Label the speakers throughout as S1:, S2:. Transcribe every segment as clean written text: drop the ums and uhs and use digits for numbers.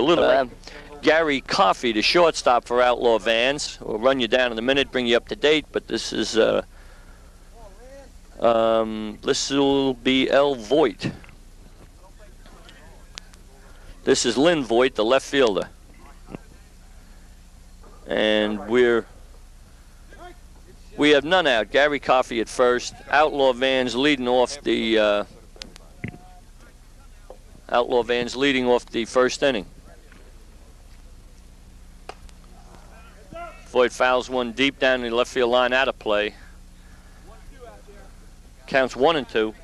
S1: little. Gary Coffey, the shortstop for Outlaw Vans. We'll run you down in a minute, bring you up to date, but this is this will be L. Voigt. This is Lynn Voigt, the left fielder. And we have none out. Gary Coffey at first. Outlaw Vans leading off the first inning. Voigt fouls one deep down the left field line, out of play. Counts 1-2.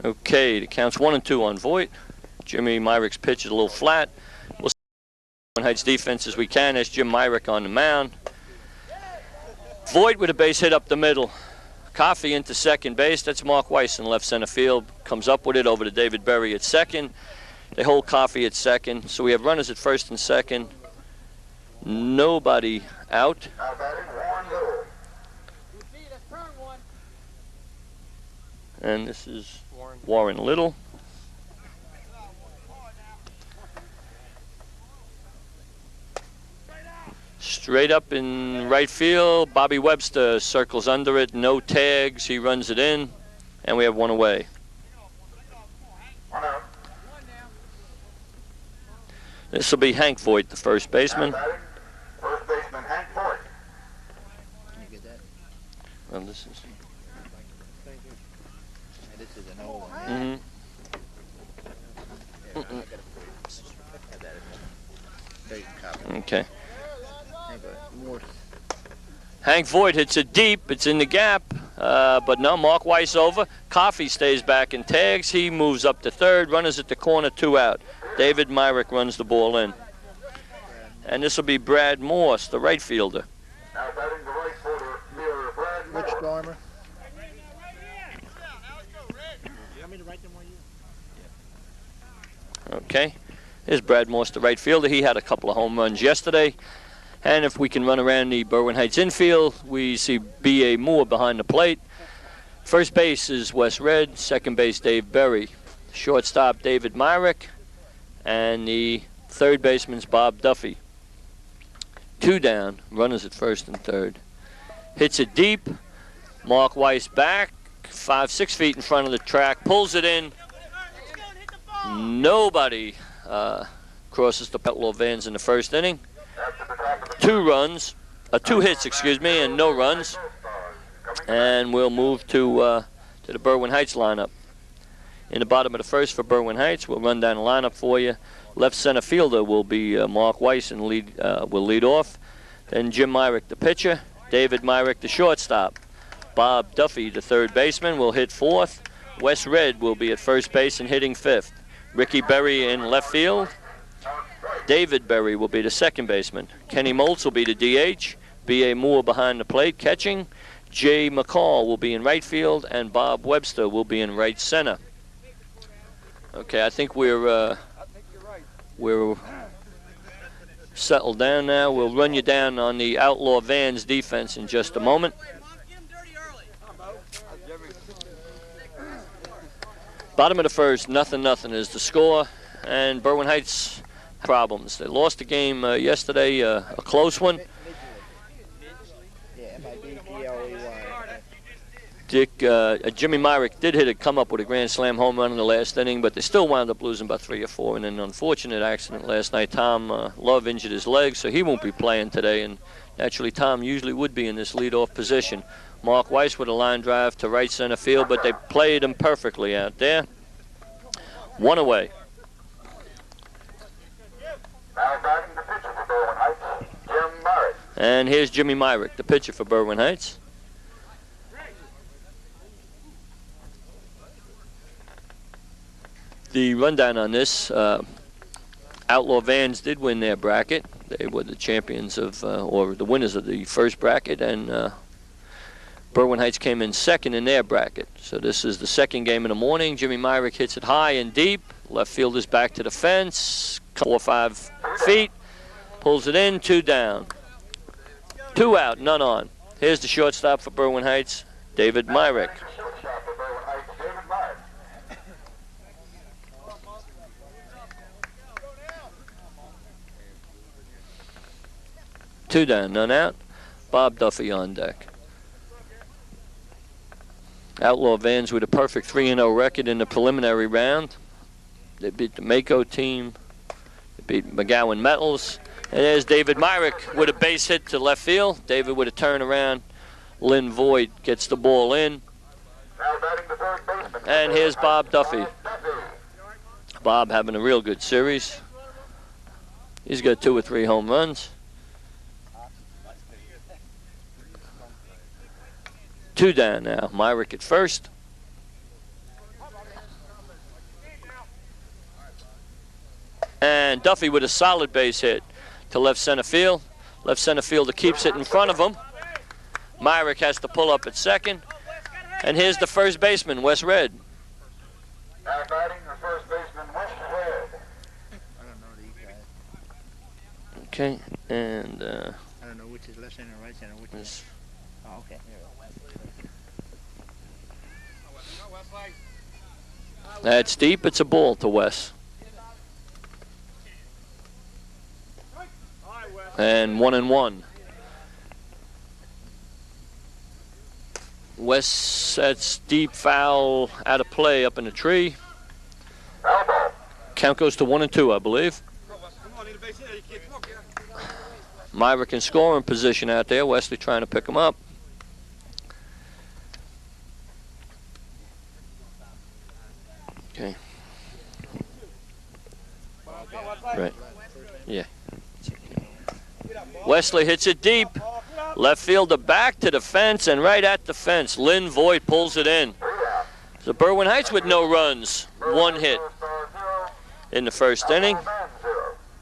S1: Okay, the count's 1-2 on Voigt. Jimmy Myrick's pitch is a little flat. We'll see Heights defense as we can. That's Jim Myrick on the mound. Voigt with a base hit up the middle. Coffey into second base. That's Mark Weiss in left center field. Comes up with it over to David Berry at second. They hold Coffey at second. So we have runners at first and second. Nobody out. And this is Warren Little. Straight up in right field, Bobby Webster circles under it, no tags, he runs it in, and we have one away. This will be Hank Voigt, the first baseman.
S2: First baseman Hank Voigt.
S3: Can you get that?
S1: Well, this is...
S3: This is an old one.
S1: Mm-hmm. Okay. Hank Voigt hits it deep. It's in the gap. But no, Mark Weiss over. Coffey stays back and tags. He moves up to third. Runners at the corner, 2 out. David Myrick runs the ball in. And this will be Brad Morse, the right fielder.
S2: Now batting the right fielder, Brad Morse.
S3: Rich Garmer.
S1: Okay. Here's Brad Morse, the right fielder. He had a couple of home runs yesterday. And if we can run around the Berwyn Heights infield, we see B.A. Moore behind the plate. First base is Wes Red. Second base, Dave Berry. Shortstop, David Myrick. And the third baseman's Bob Duffy. 2 down. Runners at first and third. Hits it deep. Mark Weiss back. 5-6 feet in front of the track. Pulls it in. Nobody crosses the Outlaw Vans in the first inning. 2 hits, and no runs. And we'll move to the Berwyn Heights lineup. In the bottom of the first for Berwyn Heights, we'll run down the lineup for you. Left center fielder will be Mark Weiss and will lead off. Then Jim Myrick, the pitcher. David Myrick, the shortstop. Bob Duffy, the third baseman, will hit fourth. Wes Red will be at first base and hitting fifth. Ricky Berry in left field. David Berry will be the second baseman. Kenny Moltz will be the DH. B.A. Moore behind the plate catching. Jay McCall will be in right field, and Bob Webster will be in right center. Okay, I think we're settled down now. We'll run you down on the Outlaw Vans defense in just a moment. Bottom of the first, 0-0 is the score, and Berwyn Heights problems. They lost the game yesterday, a close one. Jimmy Myrick did come up with a grand slam home run in the last inning, but they still wound up losing by 3 or 4. And an unfortunate accident last night. Tom Love injured his leg, so he won't be playing today. And naturally, Tom usually would be in this leadoff position. Mark Weiss with a line drive to right center field, but they played him perfectly out there. 1 away.
S2: Now batting the pitcher for Berwyn Heights, Jim Myrick.
S1: And here's Jimmy Myrick, the pitcher for Berwyn Heights. The rundown on this, Outlaw Vans did win their bracket. They were the champions of, or the winners of the first bracket, and Berwyn Heights came in second in their bracket. So this is the second game in the morning. Jimmy Myrick hits it high and deep. Left fielder's back to the fence, 4 or 5 feet. Pulls it in, 2 down. 2 out, none on. Here's the shortstop for Berwyn Heights, David Myrick.
S2: Shortstop for Berwyn Heights, David Myrick.
S1: 2 down, none out. Bob Duffy on deck. Outlaw Vans with a perfect 3-0 record in the preliminary round. They beat the Mako team. They beat McGowan Metals. And there's David Myrick with a base hit to left field. David with a turnaround. Lynn Voigt gets the ball in.
S2: Now batting the third baseman.
S1: And here's Bob Duffy. Bob having a real good series. He's got 2 or 3 home runs. 2 down now. Myrick at first. And Duffy with a solid base hit to left center field. Left center fielder keeps it in front of him. Myrick has to pull up at second. And here's the first baseman, Wes Red.
S2: Now batting the first baseman, Wes Red.
S3: I don't know these guys.
S1: Okay, and
S3: I don't know which is left center, right center, which is. Oh, okay.
S1: that's deep. It's a ball to Wes. And 1-1. Wes, that's deep, foul, out of play up in the tree. Count goes to 1-2, I believe. Myrick in scoring position out there. Wesley trying to pick him up. Okay. Right. Yeah. Wesley hits it deep. Left fielder back to the fence and right at the fence. Lynn Voigt pulls it in. So Berwyn Heights with no runs. 1 hit in the first inning.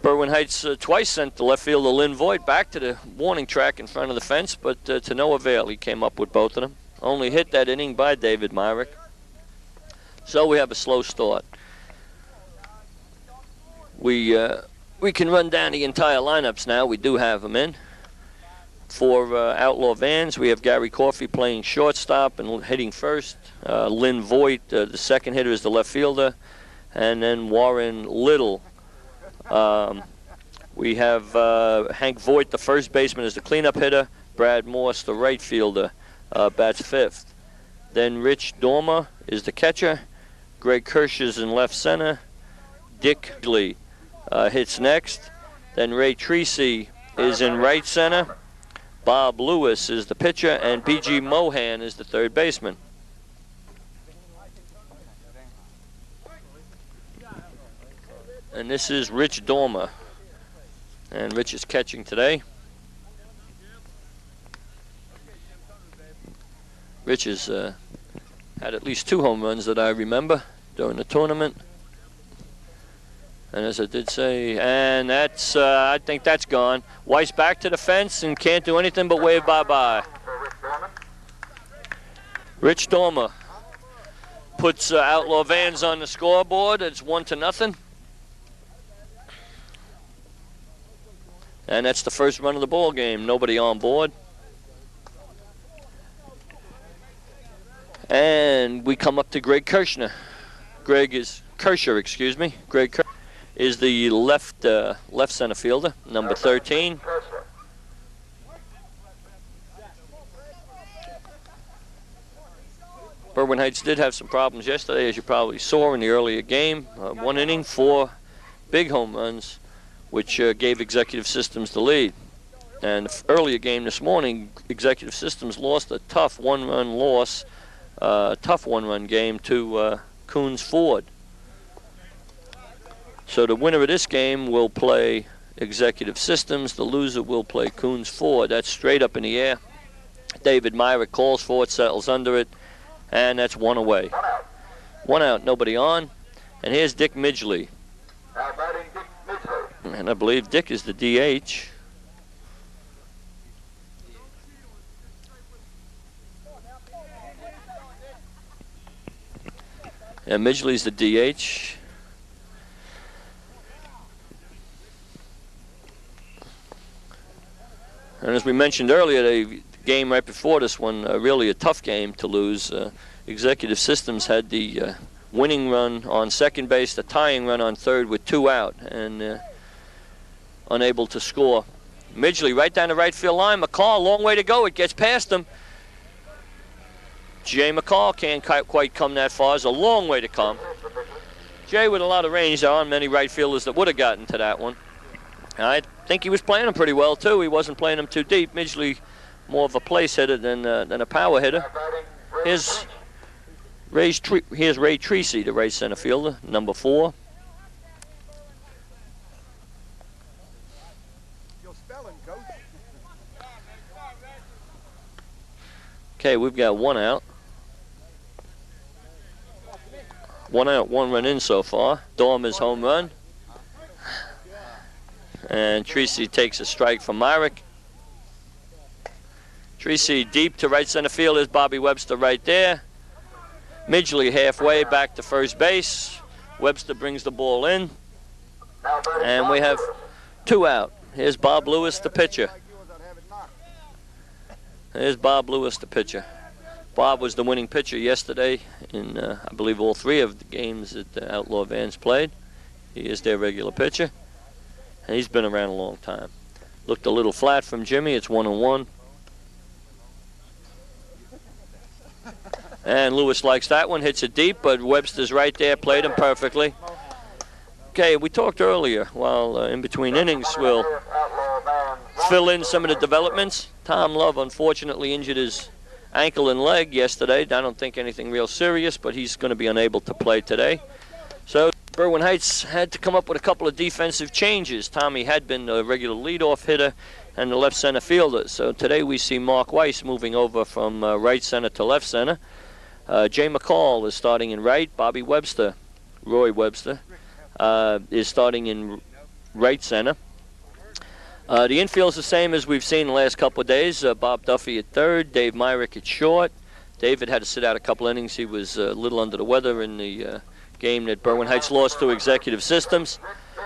S1: Berwyn Heights twice sent the left fielder Lynn Voigt back to the warning track in front of the fence, but to no avail. He came up with both of them. Only hit that inning by David Myrick. So we have a slow start. We can run down the entire lineups now. We do have them in. For Outlaw Vans, we have Gary Coffey playing shortstop and hitting first. Lynn Voigt, the second hitter, is the left fielder. And then Warren Little. We have Hank Voigt, the first baseman, is the cleanup hitter. Brad Morse, the right fielder, bats fifth. Then Rich Dormer is the catcher. Greg Kirsch is in left center. Dick Lee hits next. Then Ray Treacy is in right center. Bob Lewis is the pitcher, and B.G. Mohan is the third baseman. And this is Rich Dormer. And Rich is catching today. Rich has had at least 2 home runs that I remember during the tournament. And as I did say, and that's, I think that's gone. Weiss back to the fence and can't do anything but wave bye-bye. Rich Dormer puts Outlaw Vans on the scoreboard. It's 1-0. And that's the first run of the ball game. Nobody on board. And we come up to Greg Kersher, Greg is the left center fielder, number 13. Berwyn Heights did have some problems yesterday, as you probably saw in the earlier game. 1 inning, 4 big home runs, which gave Executive Systems the lead. And the earlier game this morning, Executive Systems lost a tough 1-run loss, tough 1-run game to Koons Ford. So the winner of this game will play Executive Systems. The loser will play Koons Ford. That's straight up in the air. David Myrick calls for it, settles under it, and that's 1 away. 1 out, nobody on. And here's Dick Midgley. And I believe Dick is the DH. And Midgley's the DH. And as we mentioned earlier, the game right before this one, really a tough game to lose. Executive Systems had the winning run on second base, the tying run on third with 2 out, and unable to score. Midgley right down the right field line. McCall, long way to go. It gets past him. Jay McCall can't quite come that far. It's a long way to come. Jay with a lot of range. There aren't many right fielders that would have gotten to that one. I think he was playing him pretty well, too. He wasn't playing him too deep. Midgley more of a place hitter than a power hitter. Here's Ray Treacy, the right center fielder, number 4. Okay, we've got 1 out. 1 out, 1 run in so far. Dormer's home run. And Treacy takes a strike from Myrick. Treacy deep to right center field. There's Bobby Webster right there. Midgley halfway back to first base. Webster brings the ball in. And we have 2 out. Here's Bob Lewis, the pitcher. There's Bob Lewis, the pitcher. Bob was the winning pitcher yesterday in, I believe, all 3 of the games that the Outlaw Vans played. He is their regular pitcher. And he's been around a long time. Looked a little flat from Jimmy. It's 1-1. And Lewis likes that one. Hits it deep, but Webster's right there. Played him perfectly. Okay, we talked earlier, while in between innings, we'll fill in some of the developments. Tom Love unfortunately injured his ankle and leg yesterday. I don't think anything real serious, but he's going to be unable to play today. So Berwyn Heights had to come up with a couple of defensive changes. Tommy had been a regular leadoff hitter and the left center fielder. So today we see Mark Weiss moving over from right center to left center. Jay McCall is starting in right. Bobby Webster, Roy Webster, is starting in right center. The infield's the same as we've seen the last couple of days. Bob Duffy at third, Dave Myrick at short. David had to sit out a couple innings. He was a little under the weather in the game that Berwyn Heights lost to Executive Systems,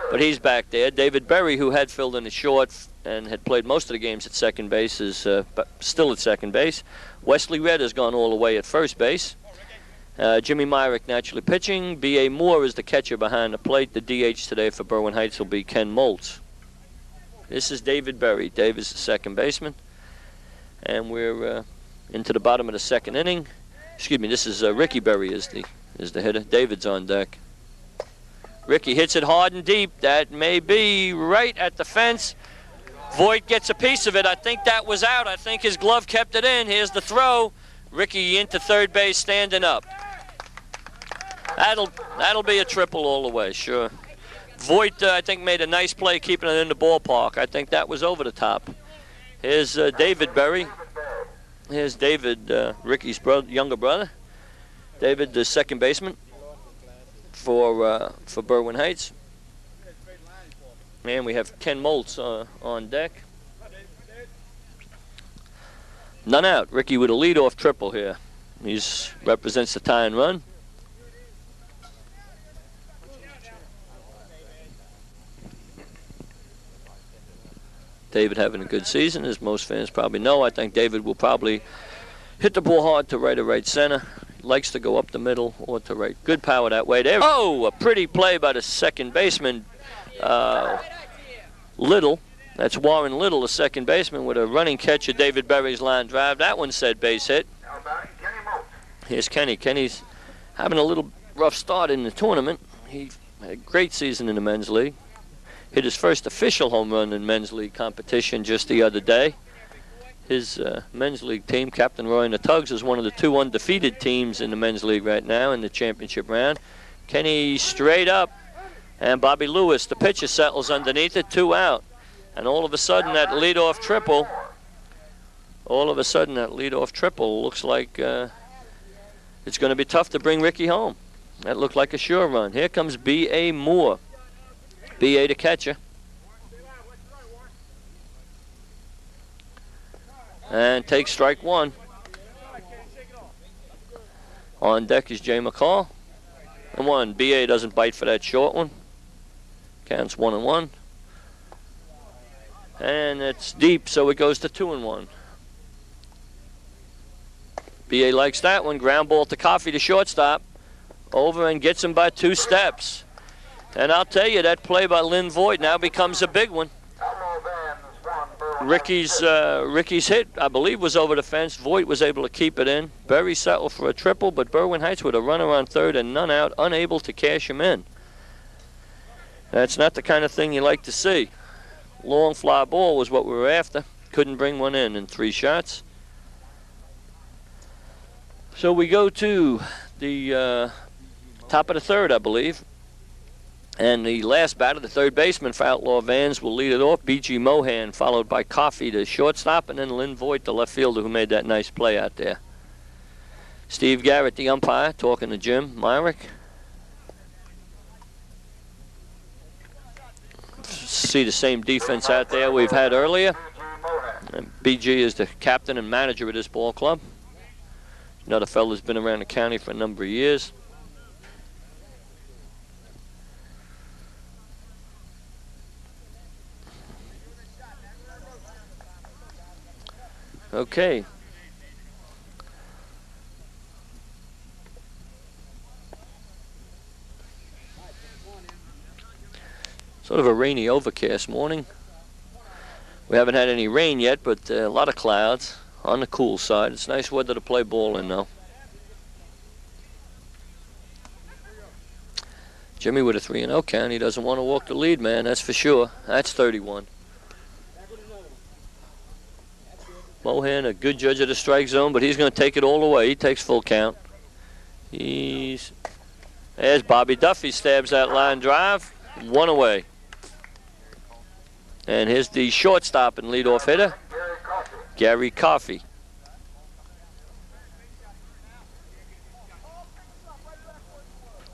S1: but he's back there. David Berry, who had filled in at short and had played most of the games at second base, is still at second base. Wesley Red has gone all the way at first base. Jimmy Myrick naturally pitching. B.A. Moore is the catcher behind the plate. The DH today for Berwyn Heights will be Ken Moltz. This is David Berry. Dave is the second baseman. And we're into the bottom of the second inning. Excuse me, this is Ricky Berry is the hitter. David's on deck. Ricky hits it hard and deep. That may be right at the fence. Voigt gets a piece of it. I think that was out. I think his glove kept it in. Here's the throw. Ricky into third base, standing up. That'll be a triple all the way, sure. Voigt, I think, made a nice play keeping it in the ballpark. I think that was over the top. Here's David Berry. Here's David, Ricky's younger brother. David, the second baseman for Berwyn Heights. And we have Ken Moltz on deck. None out. Ricky with a leadoff triple here. He represents the tie and run. David having a good season, as most fans probably know. I think David will probably hit the ball hard to right or right center. Likes to go up the middle or to right. Good power that way. There. Oh, a pretty play by the second baseman, Little. That's Warren Little, the second baseman, with a running catch of David Berry's line drive. That one said base hit. Here's Kenny. Kenny's having a little rough start in the tournament. He had a great season in the men's league. Hit his first official home run in men's league competition just the other day. His men's league team, Captain Roy and the Tugs, is one of the 2 undefeated teams in the men's league right now in the championship round. Kenny straight up, and Bobby Lewis, the pitcher, settles underneath it, 2 out. And all of a sudden that leadoff triple, looks like it's going to be tough to bring Ricky home. That looked like a sure run. Here comes B.A. Moore. B.A. the catcher. And takes strike 1. On deck is Jay McCall. And 1. B.A. doesn't bite for that short one. Counts 1-1. And it's deep, so it goes to 2-1. BA likes that one. Ground ball to Coffee, to shortstop. Over and gets him by 2 steps. And I'll tell you, that play by Lynn Voigt now becomes a big one. Ricky's hit, I believe, was over the fence. Voigt was able to keep it in. Berry settled for a triple, but Berwyn Heights with a runner on third and none out, unable to cash him in. That's not the kind of thing you like to see. Long fly ball was what we were after. Couldn't bring one in 3 shots. So we go to the top of the third, I believe. And the last batter, the third baseman for Outlaw Vans, will lead it off. B.G. Mohan, followed by Coffee, the shortstop, and then Lynn Voigt, the left fielder, who made that nice play out there. Steve Garrett, the umpire, talking to Jim Myrick. See the same defense out there we've had earlier. And BG is the captain and manager of this ball club. Another fellow who's been around the county for a number of years. Okay. Sort of a rainy, overcast morning. We haven't had any rain yet, but a lot of clouds on the cool side. It's nice weather to play ball in, though. Jimmy with a 3-0 count. He doesn't want to walk the lead, man. That's for sure. That's 31. Mohan, a good judge of the strike zone, but he's going to take it all away. He takes full count. There's Bobby Duffy, stabs that line drive. 1 away. And here's the shortstop and leadoff hitter, Gary Coffey.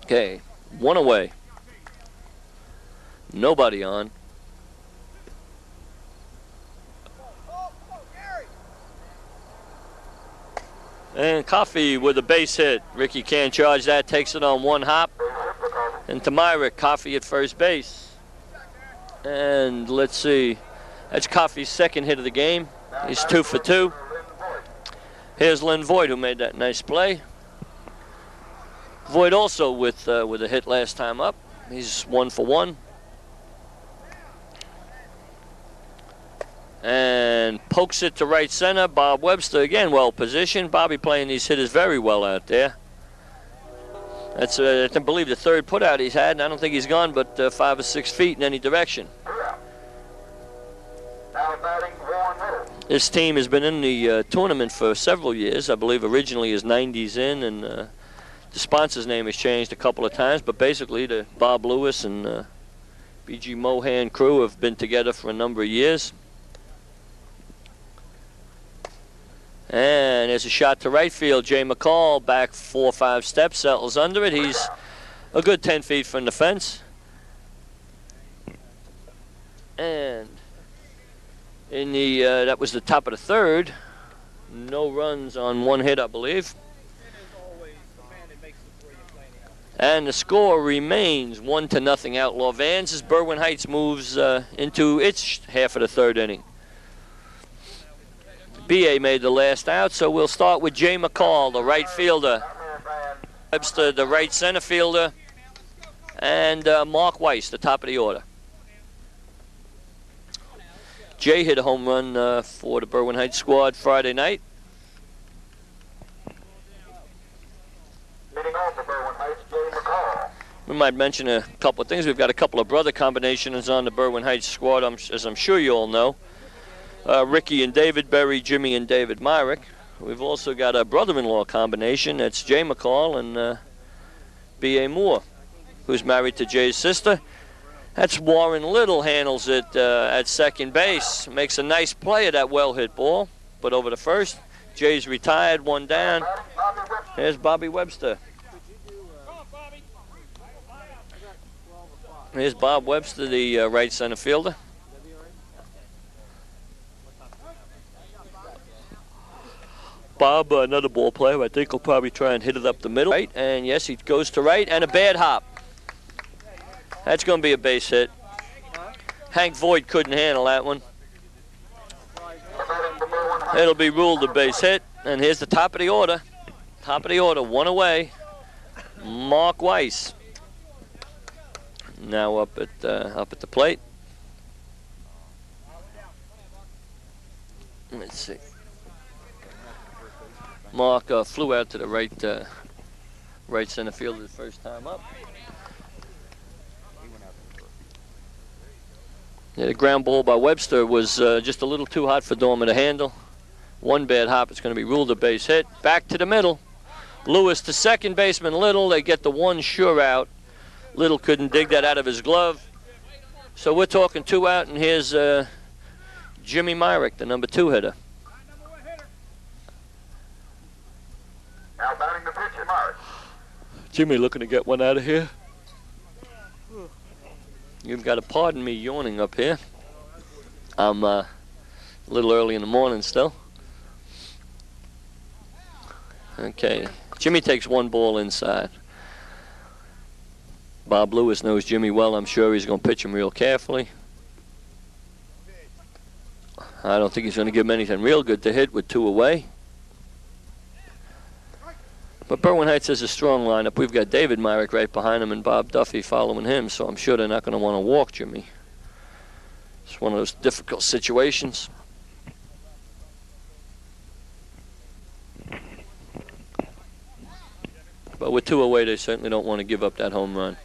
S1: Okay, 1 away. Nobody on. And Coffey with a base hit. Ricky can't charge that, takes it on 1 hop. And to Myrick, Coffey at first base. And let's see, that's Coffey's second hit of the game. He's 2 for 2. Here's Lynn Voigt, who made that nice play. Voigt also with a hit last time up. He's 1 for 1. And pokes it to right center. Bob Webster, again, well positioned. Bobby playing these hitters very well out there. That's, I believe, the third putout he's had, and I don't think he's gone but 5 or 6 feet in any direction. This team has been in the tournament for several years. I believe originally as 90s in, and the sponsor's name has changed a couple of times, but basically the Bob Lewis and B.G. Mohan crew have been together for a number of years. And there's a shot to right field. Jay McCall back 4 or 5 steps, settles under it. He's a good 10 feet from the fence. And in the that was the top of the third. No runs on 1 hit, I believe. And the score remains 1-0 Outlaw Vans as Berwyn Heights moves into its half of the third inning. BA made the last out, so we'll start with Jay McCall, the right fielder. Webster, the right center fielder. And Mark Weiss, the top of the order. Jay hit a home run for the Berwyn Heights squad Friday night. We might mention a couple of things. We've got a couple of brother combinations on the Berwyn Heights squad, as I'm sure you all know. Ricky and David Berry, Jimmy and David Myrick. We've also got a brother-in-law combination. That's Jay McCall and B.A. Moore, who's married to Jay's sister. That's Warren Little, handles it at second base. Makes a nice play of that well-hit ball, but over the first. Jay's retired, 1 down. There's Bobby Webster. Here's Bob Webster, the right center fielder. Bob, another ball player, I think will probably try and hit it up the middle. Right, and yes, he goes to right, and a bad hop. That's going to be a base hit. Hank Voigt couldn't handle that one. It'll be ruled a base hit. And here's the top of the order. Top of the order, one away. Mark Weiss. Now up at the plate. Let's see. Mark flew out to the right center field the first time up. Yeah, the ground ball by Webster was just a little too hot for Dormer to handle. One bad hop, it's going to be ruled a base hit. Back to the middle. Lewis to second baseman Little. They get the one sure out. Little couldn't dig that out of his glove. So we're talking 2 out, and here's Jimmy Myrick, the number 2 hitter.
S2: Now batting the pitcher, Myrick.
S1: Jimmy looking to get one out of here. You've got to pardon me yawning up here. I'm a little early in the morning still. Okay, Jimmy takes one ball inside. Bob Lewis knows Jimmy well. I'm sure he's going to pitch him real carefully. I don't think he's going to give him anything real good to hit with 2 away. But Berwyn Heights has a strong lineup. We've got David Myrick right behind him and Bob Duffy following him, so I'm sure they're not going to want to walk Jimmy. It's one of those difficult situations. But with 2 away, they certainly don't want to give up that home run.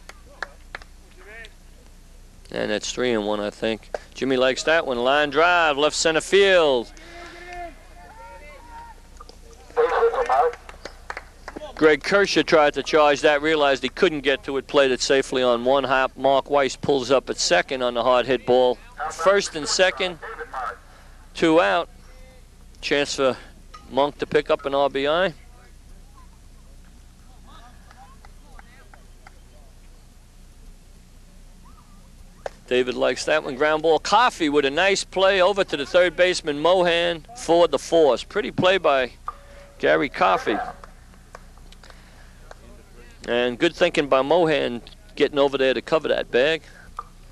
S1: And that's 3-1, I think. Jimmy likes that one. Line drive, left center field. Greg Kershaw tried to charge that, realized he couldn't get to it, played it safely on one hop. Mark Weiss pulls up at second on the hard hit ball. First and second, 2 out. Chance for Monk to pick up an RBI. David likes that one. Ground ball. Coffey with a nice play over to the third baseman, Mohan, for the force. Pretty play by Gary Coffey. And good thinking by Mohan getting over there to cover that bag.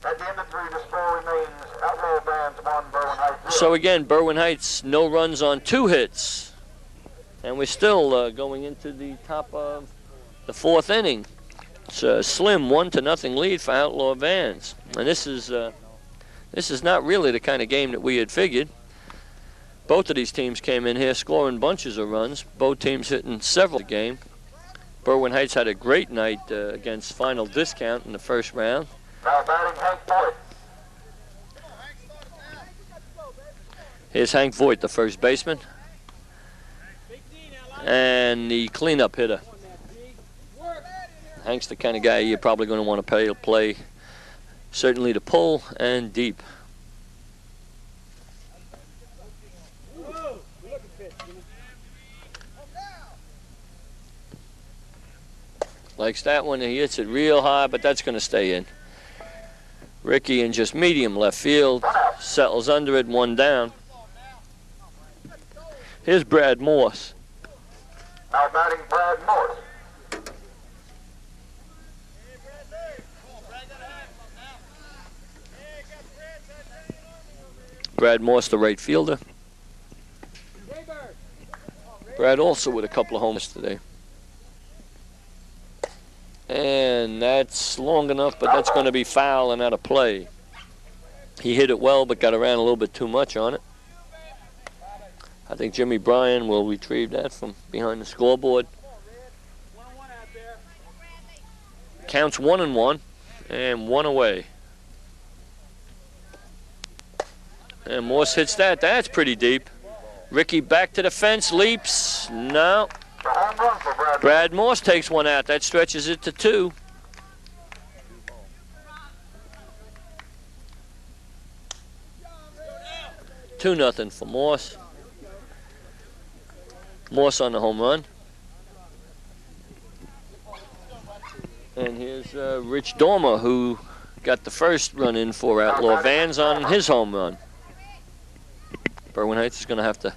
S2: At the end of 3, the score remains Outlaw Vans 1, Berwyn Heights 0.
S1: So again, Berwyn Heights, no runs on 2 hits. And we're still going into the top of the 4th inning. It's a slim 1-0 lead for Outlaw Vans. And this is not really the kind of game that we had figured. Both of these teams came in here scoring bunches of runs. Both teams hitting several a game. Berwyn Heights had a great night against Final Discount in the first round.
S2: Now batting Hank Voigt.
S1: Here's Hank Voigt, the first baseman. And the cleanup hitter. Hank's the kind of guy you're probably going to want to play certainly to pull and deep. Likes that one. He hits it real high, but that's going to stay in. Ricky in just medium left field. Settles under it, 1 down. Here's Brad Morse.
S2: Now batting Brad Morse.
S1: Brad Morse, the right fielder. Brad also with a couple of homers today. And that's long enough, but that's going to be foul and out of play. He hit it well, but got around a little bit too much on it. I think Jimmy Bryan will retrieve that from behind the scoreboard. Counts 1-1 and 1 away. And Morse hits that. That's pretty deep. Ricky back to the fence, leaps. No. Brad Morse takes 1 out. That stretches it to 2. Two nothing for Morse. Morse on the home run. And here's Rich Dormer, who got the first run in for Outlaw Vans on his home run. Berwyn Heights is going to have to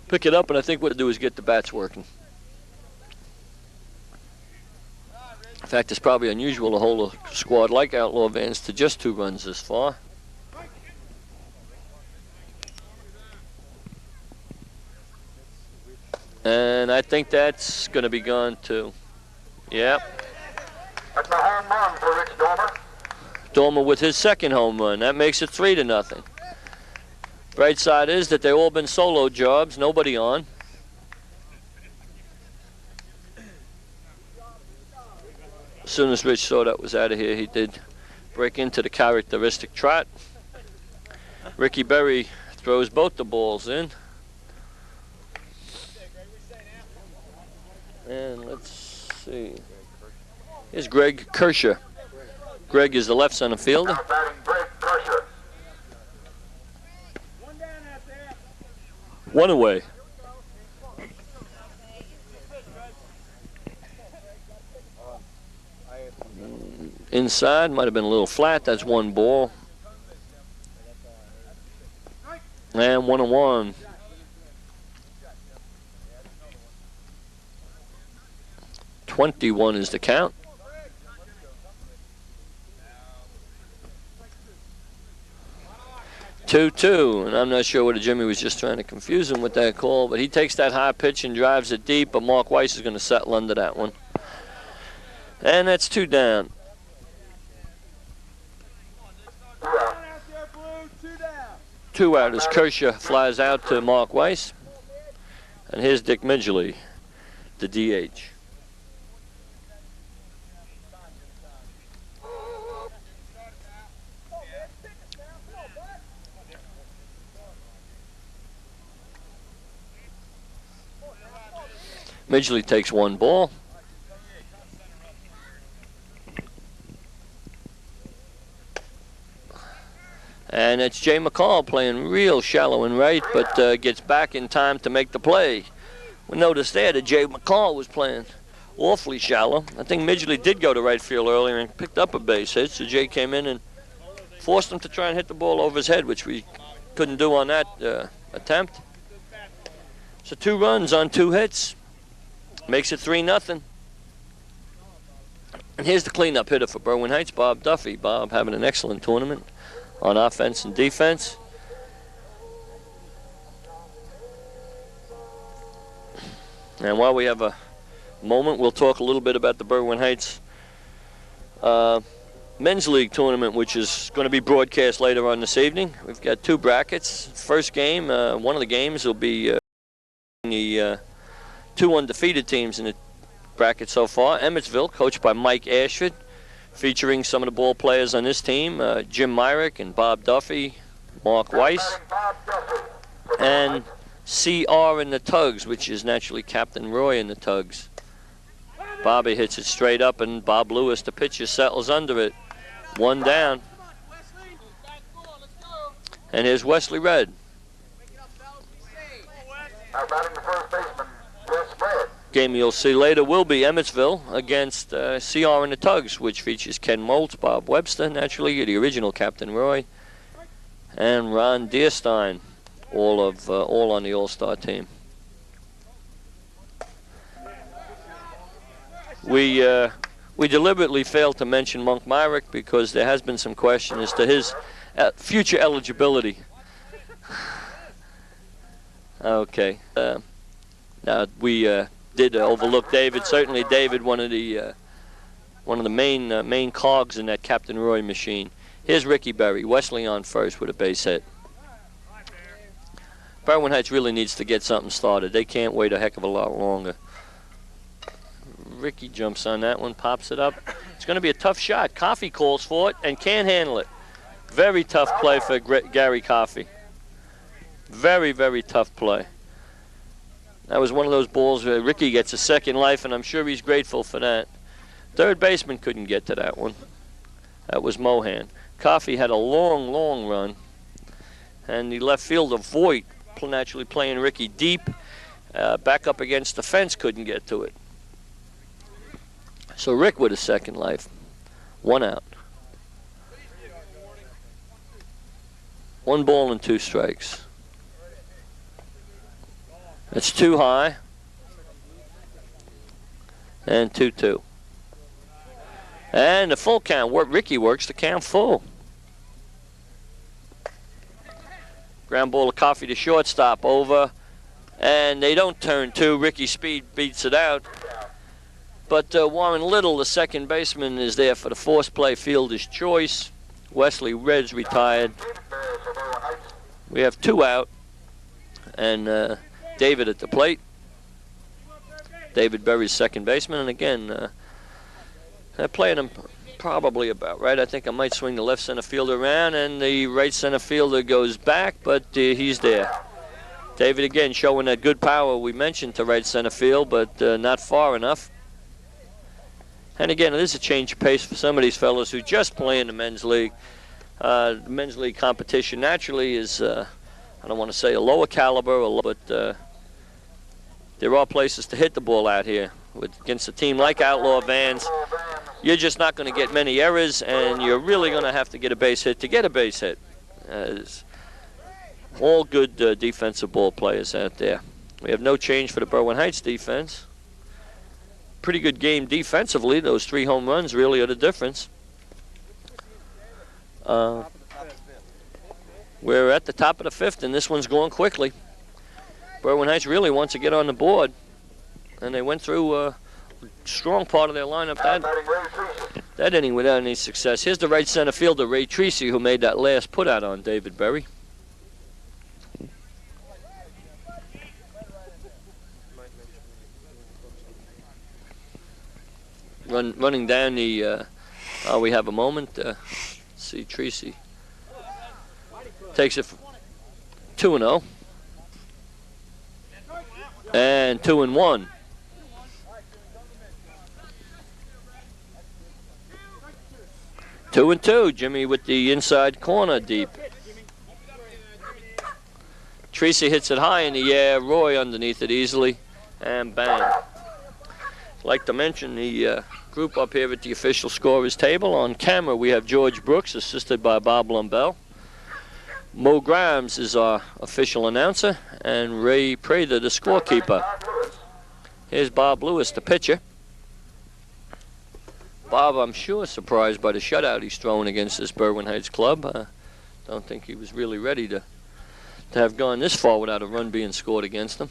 S1: pick it up, and I think what to do is get the bats working. In fact, it's probably unusual to hold a squad like Outlaw Vans to just 2 runs this far. And I think that's going to be gone too. Yep.
S2: That's a home run for Rich Dormer.
S1: Dormer with his second home run. That makes it 3-0. Bright side is that they've all been solo jobs, nobody on. As soon as Rich saw that was out of here, he did break into the characteristic trot. Ricky Berry throws both the balls in. And let's see. Here's Greg Kershaw. Greg is the left center fielder.
S2: Now batting Greg Kershaw.
S1: One away. Inside, might have been a little flat. That's one ball. And 1-1. .21 is the count. 2-2, and I'm not sure whether Jimmy was just trying to confuse him with that call, but he takes that high pitch and drives it deep, but Mark Weiss is going to settle under that one. And that's 2 down. Two out as Kershaw flies out to Mark Weiss. And here's Dick Midgley, the DH. Midgley takes one ball. And it's Jay McCall playing real shallow and right, but gets back in time to make the play. We noticed there that Jay McCall was playing awfully shallow. I think Midgley did go to right field earlier and picked up a base hit, so Jay came in and forced him to try and hit the ball over his head, which we couldn't do on that attempt. So 2 runs on 2 hits. Makes it 3-0. And here's the cleanup hitter for Berwyn Heights, Bob Duffy. Bob having an excellent tournament on offense and defense. And while we have a moment, we'll talk a little bit about the Berwyn Heights Men's League tournament, which is going to be broadcast later on this evening. We've got 2 brackets. First game, one of the games will be the 2 undefeated teams in the bracket so far. Emmetsville, coached by Mike Ashford, featuring some of the ball players on this team, Jim Myrick and Bob Duffy, Mark Weiss, and CR in the Tugs, which is naturally Captain Roy in the Tugs. Bobby hits it straight up, and Bob Lewis, the pitcher, settles under it. 1 down. And here's Wesley Red.
S2: Now batting the first baseman, Wes Red.
S1: Game you'll see later will be Emmetsville against CR in the Tugs, which features Ken Moltz, Bob Webster, naturally, the original Captain Roy, and Ron Deerstein, all on the All-Star team. We deliberately failed to mention Monk Myrick because there has been some question as to his future eligibility. Okay. Now we did overlook David. Certainly, David, one of the main cogs in that Captain Roy machine. Here's Ricky Berry. Wesley on first with a base hit. Berwyn Heights really needs to get something started. They can't wait a heck of a lot longer. Ricky jumps on that one, pops it up. It's going to be a tough shot. Coffey calls for it and can't handle it. Very tough play for Gary Coffey. Very, very tough play. That was one of those balls where Ricky gets a second life, and I'm sure he's grateful for that. Third baseman couldn't get to that one. That was Mohan. Coffey had a long, long run, and the left fielder, Voigt, naturally playing Ricky deep, back up against the fence, couldn't get to it. So Rick with a second life. 1 out. 1 ball and 2 strikes. It's too high. And 2-2. And the full count. Ricky works the count full. Ground ball of Coffey to shortstop over. And they don't turn two. Ricky Speed beats it out. But Warren Little, the second baseman, is there for the force play, fielder's choice. Wesley Reds retired. We have 2 out. And David at the plate. David Berry's second baseman. And again, they're playing him probably about right. I think I might swing the left center fielder around, and the right center fielder goes back, but he's there. David again showing that good power we mentioned to right center field, but not far enough. And again, it is a change of pace for some of these fellows who just play in the men's league. The men's league competition naturally is, I don't want to say a lower caliber, but there are places to hit the ball out here. Against a team like Outlaw Vans, you're just not going to get many errors, and you're really going to have to get a base hit to get a base hit. All good defensive ball players out there. We have no change for the Berwyn Heights defense. Pretty good game defensively. Those 3 home runs really are the difference. We're at the top of the 5th, and this one's going quickly. Berwyn Heights really wants to get on the board, and they went through a strong part of their lineup that inning without any success. Here's the right center fielder, Ray Treacy, who made that last put out on David Berry. Running down the, we have a moment. See Treacy takes it 2-0 and 2-1. Two and two. Jimmy with the inside corner deep. Treacy hits it high in the air. Roy underneath it easily, and bang. I'd like to mention the group up here at the official scorers table. On camera, we have George Brooks, assisted by Bob Lumbell. Mo Grimes is our official announcer, and Ray Prater, the scorekeeper. Here's Bob Lewis, the pitcher. Bob, I'm sure, surprised by the shutout he's thrown against this Berwyn Heights club. Don't think he was really ready to have gone this far without a run being scored against him.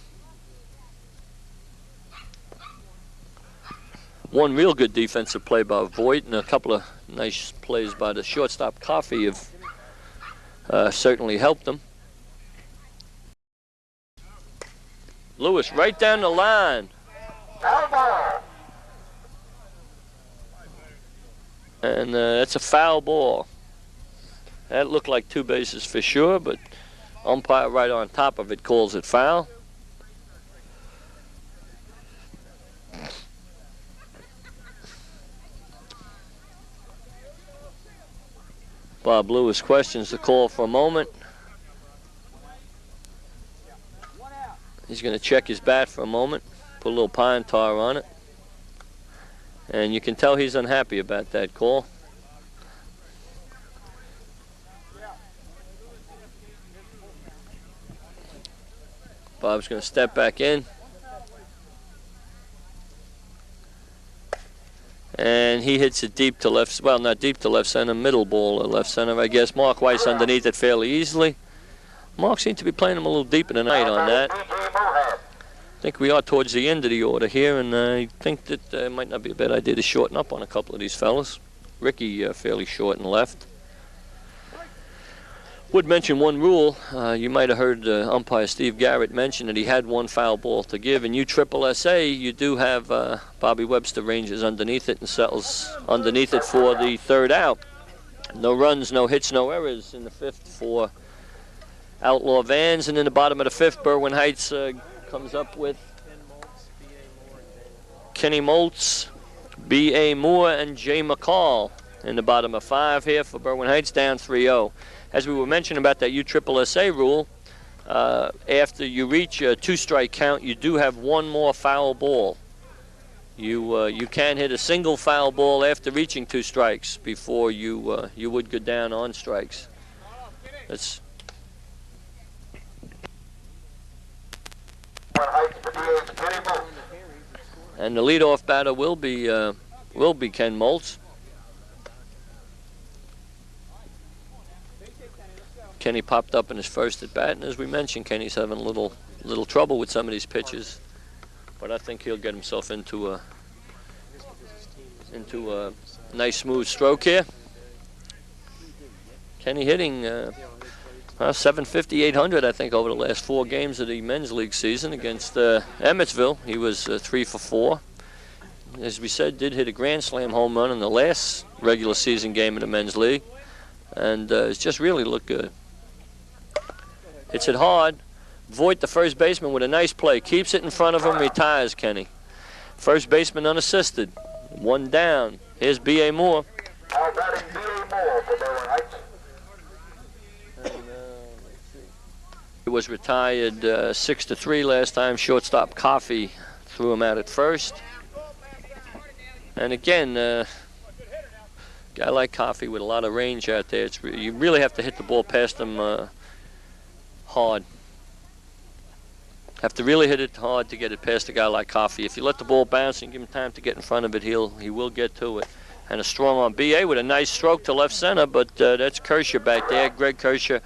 S1: One real good defensive play by Voigt, and a couple of nice plays by the shortstop Coffey have certainly helped them. Lewis right down the line. And that's a foul ball. That looked like 2 bases for sure, but umpire right on top of it calls it foul. Bob Lewis questions the call for a moment. He's going to check his bat for a moment, put a little pine tar on it. And you can tell he's unhappy about that call. Bob's going to step back in. And he hits it deep to left, well, not deep to left center, middle ball to left center, I guess. Mark Weiss underneath it fairly easily. Mark seemed to be playing him a little deeper tonight on that. I think we are towards the end of the order here, and I think that it might not be a bad idea to shorten up on a couple of these fellas. Ricky fairly short and left. Would mention one rule. You might have heard umpire Steve Garrett mention that he had 1 foul ball to give. In USSSA, you do have Bobby Webster ranges underneath it and settles underneath it for the 3rd out. No runs, no hits, no errors in the 5th for Outlaw Vans. And in the bottom of the 5th, Berwyn Heights comes up with Kenny Moltz, B.A. Moore, and Jay McCall in the bottom of 5 here for Berwyn Heights, down 3-0. As we were mentioning about that USSSA rule, after you reach a 2-strike count, you do have 1 more foul ball. You can hit a single foul ball after reaching 2 strikes before you would go down on strikes. That's and the leadoff batter will be Ken Moltz. Kenny popped up in his first at bat, and as we mentioned, Kenny's having a little trouble with some of these pitches, but I think he'll get himself into a nice smooth stroke here. Kenny hitting 750, 800, I think, over the last 4 games of the men's league season against Emmetsville. He was 3 for 4. As we said, did hit a grand slam home run in the last regular season game of the men's league, and it's just really looked good. Hits it hard. Voigt, the first baseman, with a nice play. Keeps it in front of him, retires Kenny. First baseman unassisted. 1 down. Here's B.A. Moore.
S2: Now batting B.A. Moore for Berwyn Heights.
S1: He was retired 6-3 last time. Shortstop Coffey threw him out at first. And again, guy like Coffey with a lot of range out there, you really have to hit the ball past him hard. Have to really hit it hard to get it past a guy like Coffey. If you let the ball bounce and give him time to get in front of it, he will get to it. And a strong on B.A. with a nice stroke to left center, but that's Kershaw back there. Greg Kershaw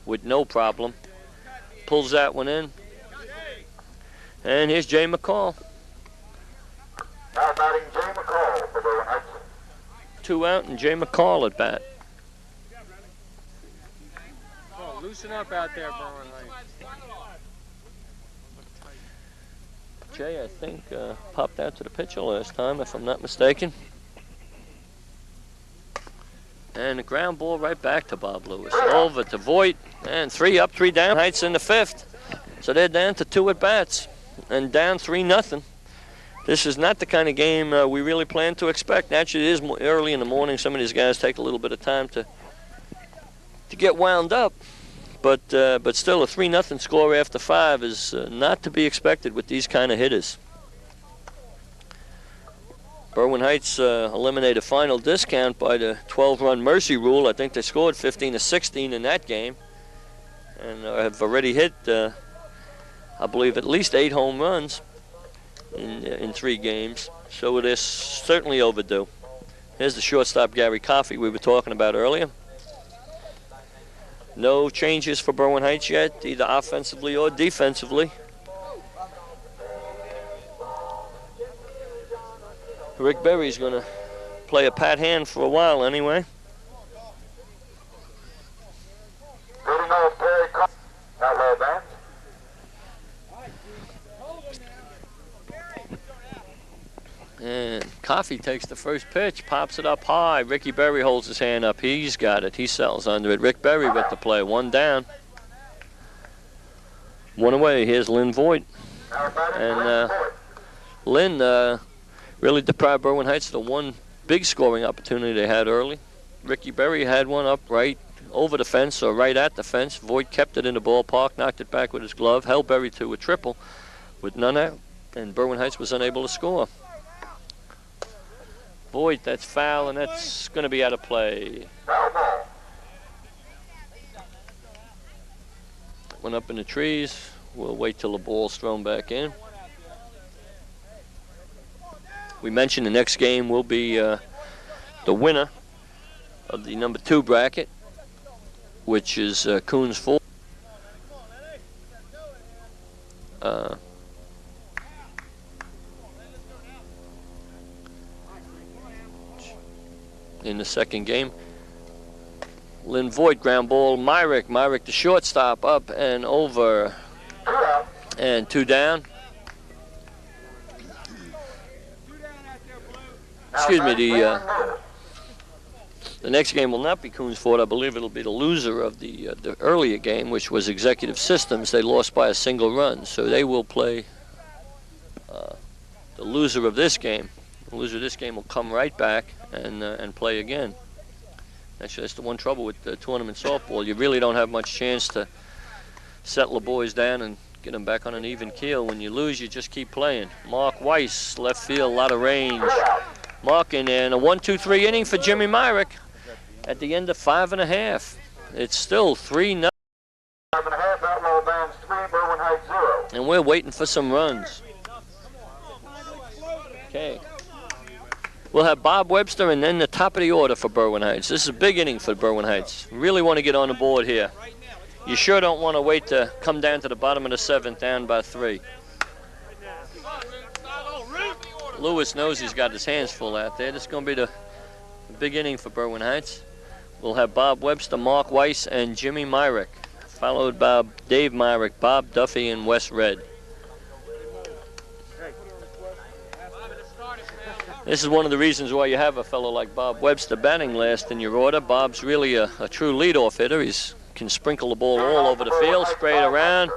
S1: with no problem. Pulls that one in. And here's Jay McCall.
S2: Now batting Jay McCall for Berwyn Heights.
S1: 2 out and Jay McCall at bat.
S4: Oh, loosen up out there, Berwyn Heights.
S1: Jay, I think, popped out to the pitcher last time, if I'm not mistaken. And a ground ball right back to Bob Lewis. Over to Voigt, and 3 up, 3 down. Heights in the 5th. So they're down to 2 at bats and down 3-0. This is not the kind of game we really plan to expect. Naturally, it is early in the morning. Some of these guys take a little bit of time to get wound up. But still, a 3-0 score after 5 is not to be expected with these kind of hitters. Berwyn Heights eliminated a final discount by the 12-run mercy rule. I think they scored 15-16 in that game, and have already hit, I believe, at least 8 home runs in 3 games. So it is certainly overdue. Here's the shortstop, Gary Coffey, we were talking about earlier. No changes for Berwyn Heights yet, either offensively or defensively. Rick Berry's going to play a pat hand for a while anyway.
S2: Leading off Terry Coffey, Outlaw Bands.
S1: And Coffey takes the first pitch, pops it up high. Ricky Berry holds his hand up. He's got it. He settles under it. Rick Berry with the play. 1 down. 1 away. Here's Lynn Voigt. And Lynn really deprived Berwyn Heights of the one big scoring opportunity they had early. Ricky Berry had one up right over the fence or right at the fence. Voigt kept it in the ballpark, knocked it back with his glove, held Berry to a triple with none out, and Berwyn Heights was unable to score. Voigt, that's foul, and that's going to be out of play. Went up in the trees. We'll wait till the ball's thrown back in. We mentioned the next game will be the winner of the number 2 bracket, which is Koons 4. In the second game, Lynn Voigt, ground ball, Myrick the shortstop, up and over, and 2 down. Excuse me, the next game will not be Koons Ford. I believe it'll be the loser of the earlier game, which was Executive Systems. They lost by a single run, so they will play the loser of this game. The loser of this game will come right back and play again. Actually, that's the one trouble with the tournament softball. You really don't have much chance to settle the boys down and get them back on an even keel. When you lose, you just keep playing. Mark Weiss, left field, a lot of range. Mark in there, and a 1-2-3 inning for Jimmy Myrick at the end of 5.5. It's still 3-0.
S2: 5.5, Outlaw Bands 3, Berwyn Heights 0.
S1: And we're waiting for some runs. Okay. We'll have Bob Webster and then the top of the order for Berwyn Heights. This is a big inning for Berwyn Heights. Really want to get on the board here. You sure don't want to wait to come down to the bottom of the 7th down by 3. Lewis knows he's got his hands full out there. This is going to be the big inning for Berwyn Heights. We'll have Bob Webster, Mark Weiss, and Jimmy Myrick, followed by Dave Myrick, Bob Duffy, and Wes Red. This is one of the reasons why you have a fellow like Bob Webster batting last in your order. Bob's really a true leadoff hitter. He can sprinkle the ball all over the field, spray it around.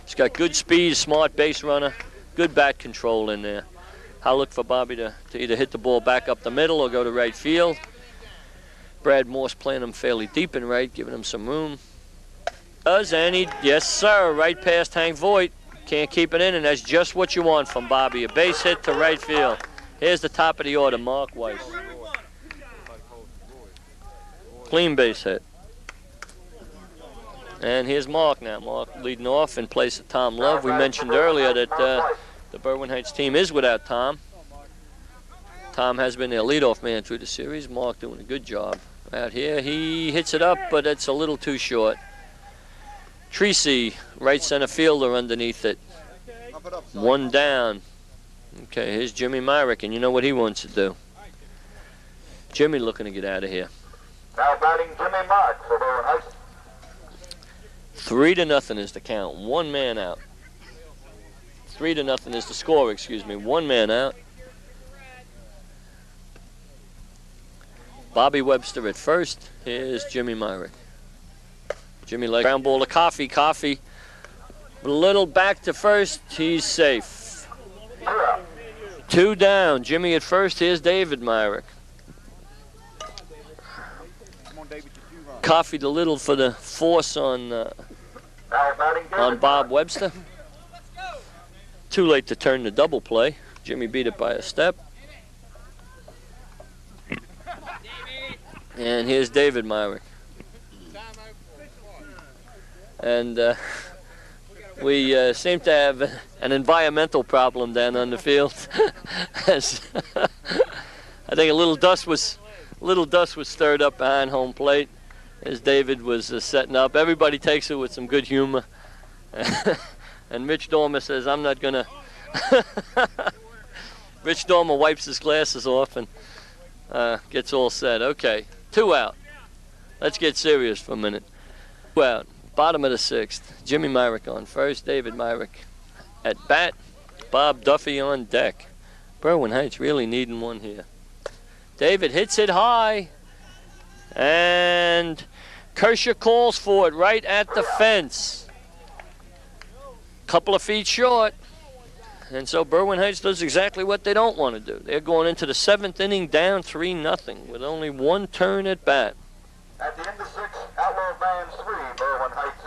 S1: He's got good speed, smart base runner, good bat control in there. I'll look for Bobby to either hit the ball back up the middle or go to right field. Brad Morse playing him fairly deep in right, giving him some room. Does, and he, yes sir, right past Hank Voigt. Can't keep it in, and that's just what you want from Bobby. A base hit to right field. Here's the top of the order, Mark Weiss. Clean base hit. And here's Mark now. Mark leading off in place of Tom Love. We mentioned earlier that the Berwyn Heights team is without Tom. Tom has been their leadoff man through the series. Mark doing a good job out here. He hits it up, but it's a little too short. Treacy, right center fielder underneath it. One down. Okay, here's Jimmy Myrick, and you know what he wants to do. Jimmy looking to get out of here.
S2: Now batting Jimmy Mark for Berwyn Heights.
S1: 3-0 is the count. One man out. 3-0 is the score, excuse me. One man out. Bobby Webster at first. Here's Jimmy Myrick. Jimmy like ground ball to Coffee. Coffee a little back to first. He's safe. 2 down. Jimmy at first. Here's David Myrick. Coffee a little for the force on Bob Webster. Too late to turn the double play. Jimmy beat it by a step. And here's David Myrick. And we seem to have an environmental problem down on the field. I think a little dust was stirred up behind home plate as David was setting up. Everybody takes it with some good humor. And Rich Dormer says, I'm not going to. Rich Dormer wipes his glasses off and gets all set. Okay, 2 out. Let's get serious for a minute. 2 out. Bottom of the 6th. Jimmy Myrick on first. David Myrick at bat. Bob Duffy on deck. Berwyn Heights really needing one here. David hits it high. And Kershaw calls for it right at the fence. Couple of feet short. And so Berwyn Heights does exactly what they don't want to do. They're going into the 7th inning down 3-0 with only 1 turn at bat.
S2: At the end of 6, Outlaw Bands 3, Berwyn Heights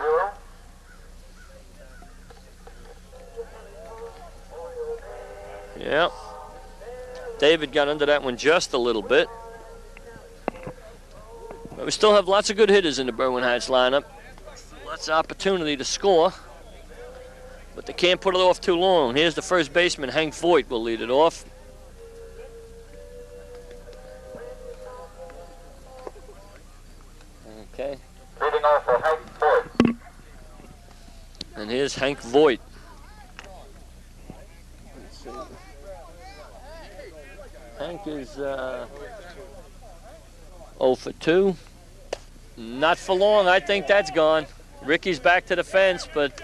S2: 0.
S1: Yeah. David got under that one just a little bit. But we still have lots of good hitters in the Berwyn Heights lineup. Lots of opportunity to score. But they can't put it off too long. Here's the first baseman, Hank Voigt, will lead it off. Okay.
S2: Leading off for Hank Voigt.
S1: And here's Hank Voigt. Let's see. Hank is 0 for 2. Not for long. I think that's gone. Ricky's back to the fence, but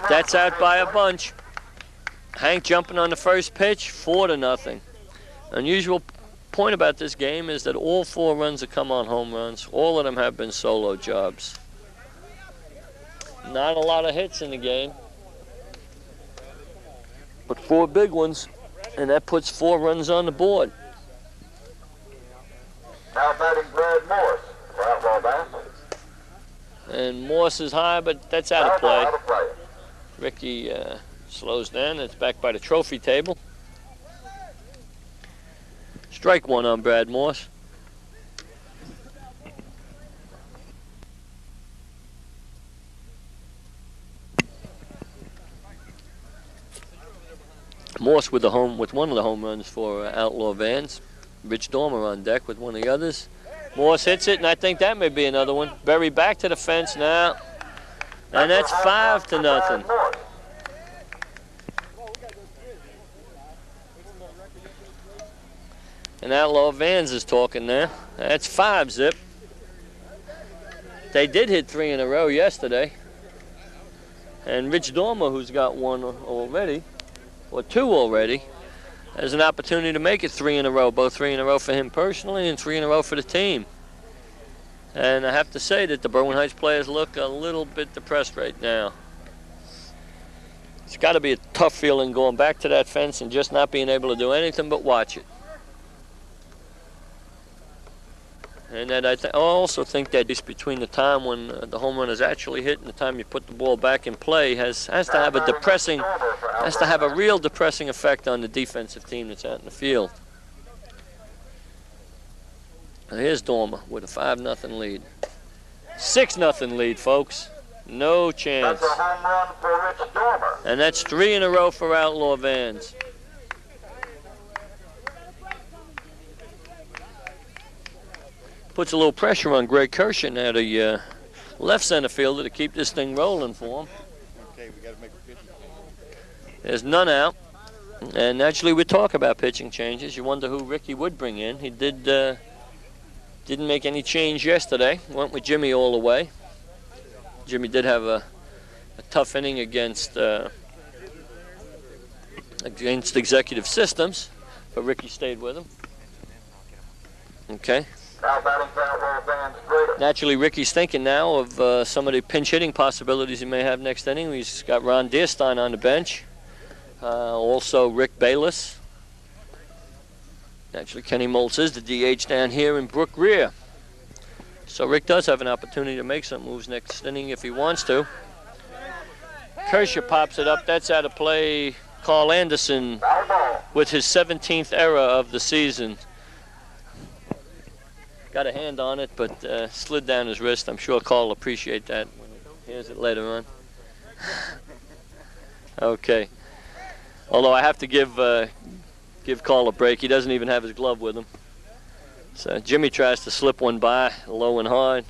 S1: that's out by a bunch. Hank jumping on the first pitch, 4-0. Unusual point about this game is that all 4 runs have come on home runs. All of them have been solo jobs. Not a lot of hits in the game, but 4 big ones, and that puts 4 runs on the board.
S2: Now batting Brad Morse for Outlaw Bands.
S1: And Morse is high, but that's out of play. Ricky slows down. It's back by the trophy table. Strike 1 on Brad Morse. Morse with one of the home runs for Outlaw Vans. Rich Dormer on deck with one of the others. Morse hits it, and I think that may be another one. Berry back to the fence now. And that's 5-0. And Outlaw Vans is talking there. That's 5-zip. They did hit 3 in a row yesterday. And Rich Dormer, who's got 1 already, or 2 already, has an opportunity to make it 3 in a row. Both 3 in a row for him personally and 3 in a row for the team. And I have to say that the Berwyn Heights players look a little bit depressed right now. It's got to be a tough feeling going back to that fence and just not being able to do anything but watch it. And that I also think that just between the time when the home run is actually hit and the time you put the ball back in play has to have a real depressing effect on the defensive team that's out in the field. Now here's Dormer with a 5-0 lead. 6-0 lead, folks. No chance.
S2: That's a home run for Rich Dormer.
S1: And that's 3 in a row for Outlaw Vans. Puts a little pressure on Greg Kershaw now, the left center fielder, to keep this thing rolling for him.
S3: Okay, we got to make a pitch.
S1: There's none out. And naturally, we talk about pitching changes. You wonder who Ricky would bring in. He didn't make any change yesterday. Went with Jimmy all the way. Jimmy did have a tough inning against Executive Systems, but Ricky stayed with him. Okay.
S2: Now batting for Outlaw Vans, Braden.
S1: Naturally, Ricky's thinking now of some of the pinch hitting possibilities he may have next inning. He's got Ron Deerstein on the bench. Also Rick Bayless. Naturally, Kenny Moltz is the DH down here in Brook Rear. So Rick does have an opportunity to make some moves next inning if he wants to. Kershaw pops it up. That's out of play. Carl Anderson with his 17th error of the season. Got a hand on it, but slid down his wrist. I'm sure Carl will appreciate that when he hears it later on. Okay. Although I have to give Carl a break. He doesn't even have his glove with him. So Jimmy tries to slip one by, low and hard.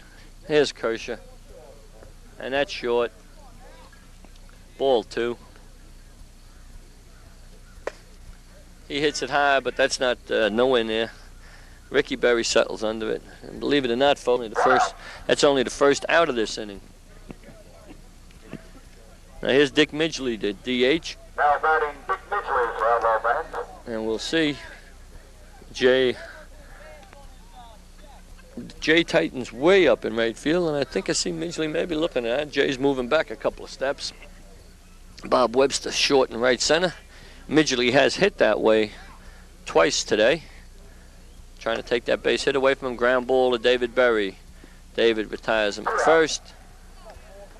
S1: Here's Kershaw. And that's short. Ball 2. He hits it high, but that's not nowhere near. Ricky Berry settles under it. And believe it or not, folks, that's only the first out of this inning. Now here's Dick Midgley, the DH.
S2: Now batting Dick Midgley for Outlaw Vans.
S1: And we'll see. Jay Titan's way up in right field, and I think I see Midgley maybe looking at it. Jay's moving back a couple of steps. Bob Webster short in right center. Midgley has hit that way twice today. Trying to take that base hit away from him. Ground ball to David Berry. David retires him at first.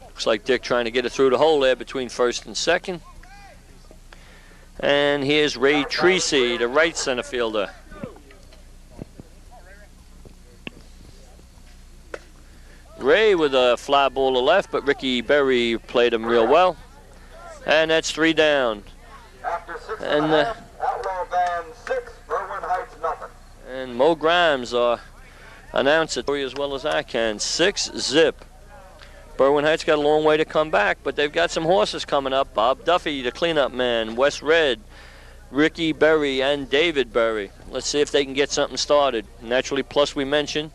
S1: Looks like Dick trying to get it through the hole there between first and second. And here's Ray Treacy, the right center fielder. Ray with a fly ball to left, but Ricky Berry played him real well. And that's 3 down.
S2: After 6
S1: And
S2: Outlaw Vans 6, Berwyn Heights nothing.
S1: And Mo Grimes announced it as well as I can. 6-zip. Berwyn Heights got a long way to come back, but they've got some horses coming up. Bob Duffy, the cleanup man. Wes Red, Ricky Berry, and David Berry. Let's see if they can get something started. Naturally, plus we mentioned,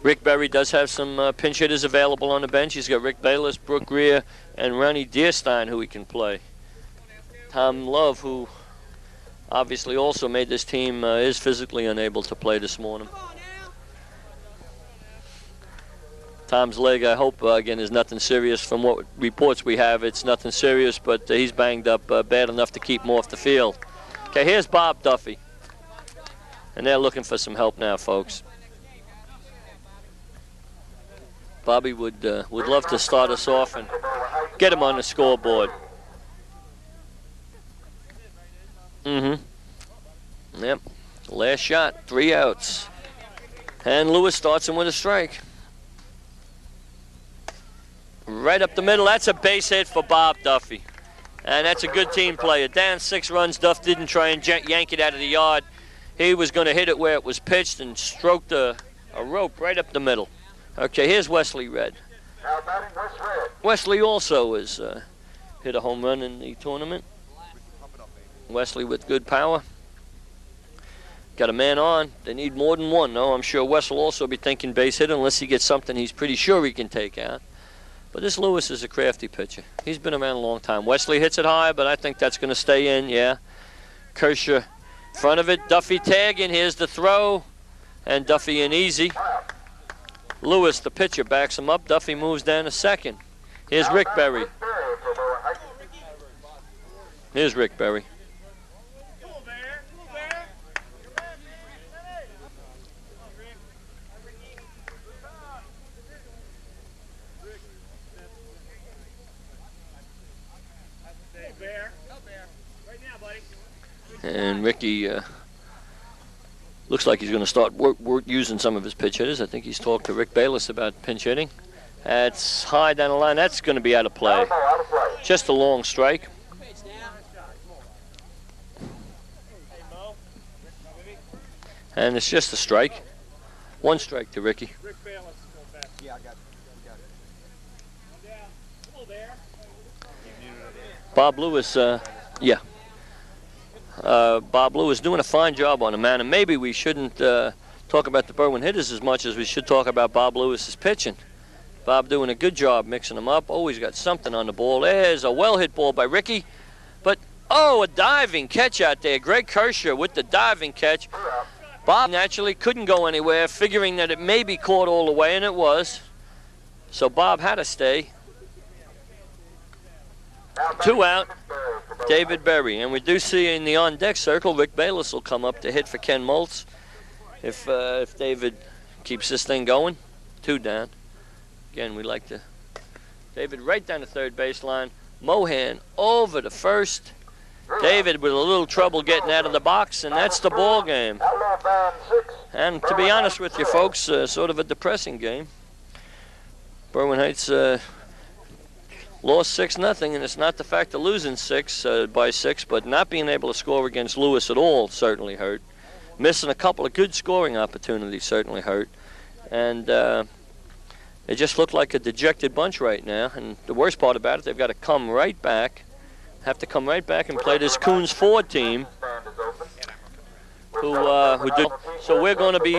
S1: Rick Berry does have some pinch hitters available on the bench. He's got Rick Bayless, Brook Greer, and Ronnie Deerstein, who he can play. Tom Love, who obviously also made this team, is physically unable to play this morning. Tom's leg, I hope, again, is nothing serious. From what reports we have, it's nothing serious, but he's banged up bad enough to keep him off the field. Okay, here's Bob Duffy. And they're looking for some help now, folks. Bobby would love to start us off and get him on the scoreboard. Yep. Last shot, 3 outs. And Lewis starts him with a strike. Right up the middle. That's a base hit for Bob Duffy. And that's a good team player. Down 6 runs. Duff didn't try and yank it out of the yard. he was going to hit it where it was pitched and stroked a rope right up the middle. Okay, here's Wesley Red.
S2: Now batting West Red.
S1: Wesley also has hit a home run in the tournament. Wesley with good power. Got a man on. They need more than one, though. I'm sure Wes will also be thinking base hit unless he gets something he's pretty sure he can take out. But this Lewis is a crafty pitcher. He's been around a long time. Wesley hits it high, but I think that's going to stay in, yeah. Kershaw in front of it. Duffy tagging. Here's the throw. And Duffy in easy. Lewis, the pitcher, backs him up. Duffy moves down to second. Here's Rick Berry. Here's Rick Berry. And Ricky looks like he's going to start using some of his pitch hitters. I think he's talked to Rick Bayless about pinch hitting. That's high down the line. That's going to be out of play. Just a long strike. And it's just a strike. One strike to Ricky. Bob Lewis, yeah. Bob Lewis doing a fine job on him, man. And maybe we shouldn't talk about the Berwyn hitters as much as we should talk about Bob Lewis's pitching. Bob doing a good job mixing them up. Always got something on the ball. There's a well-hit ball by Ricky. But, oh, a diving catch out there. Greg Kershaw with the diving catch. Bob naturally couldn't go anywhere, figuring that it may be caught all the way, and it was. So Bob had to stay. 2 out, David Berry. And we do see in the on-deck circle, Rick Bayless will come up to hit for Ken Moltz if David keeps this thing going. 2 down. Again, we like to... David right down the third baseline. Mohan over to first. David with a little trouble getting out of the box, and that's the ball game. And to be honest with you folks, sort of a depressing game. Berwyn Heights lost 6-0, and it's not the fact of losing by 6, but not being able to score against Lewis at all certainly hurt. Missing a couple of good scoring opportunities certainly hurt. And they just look like a dejected bunch right now. And the worst part about it, they've got to come right back. Have to come right back and play this Koons Ford team who did. So we're going to be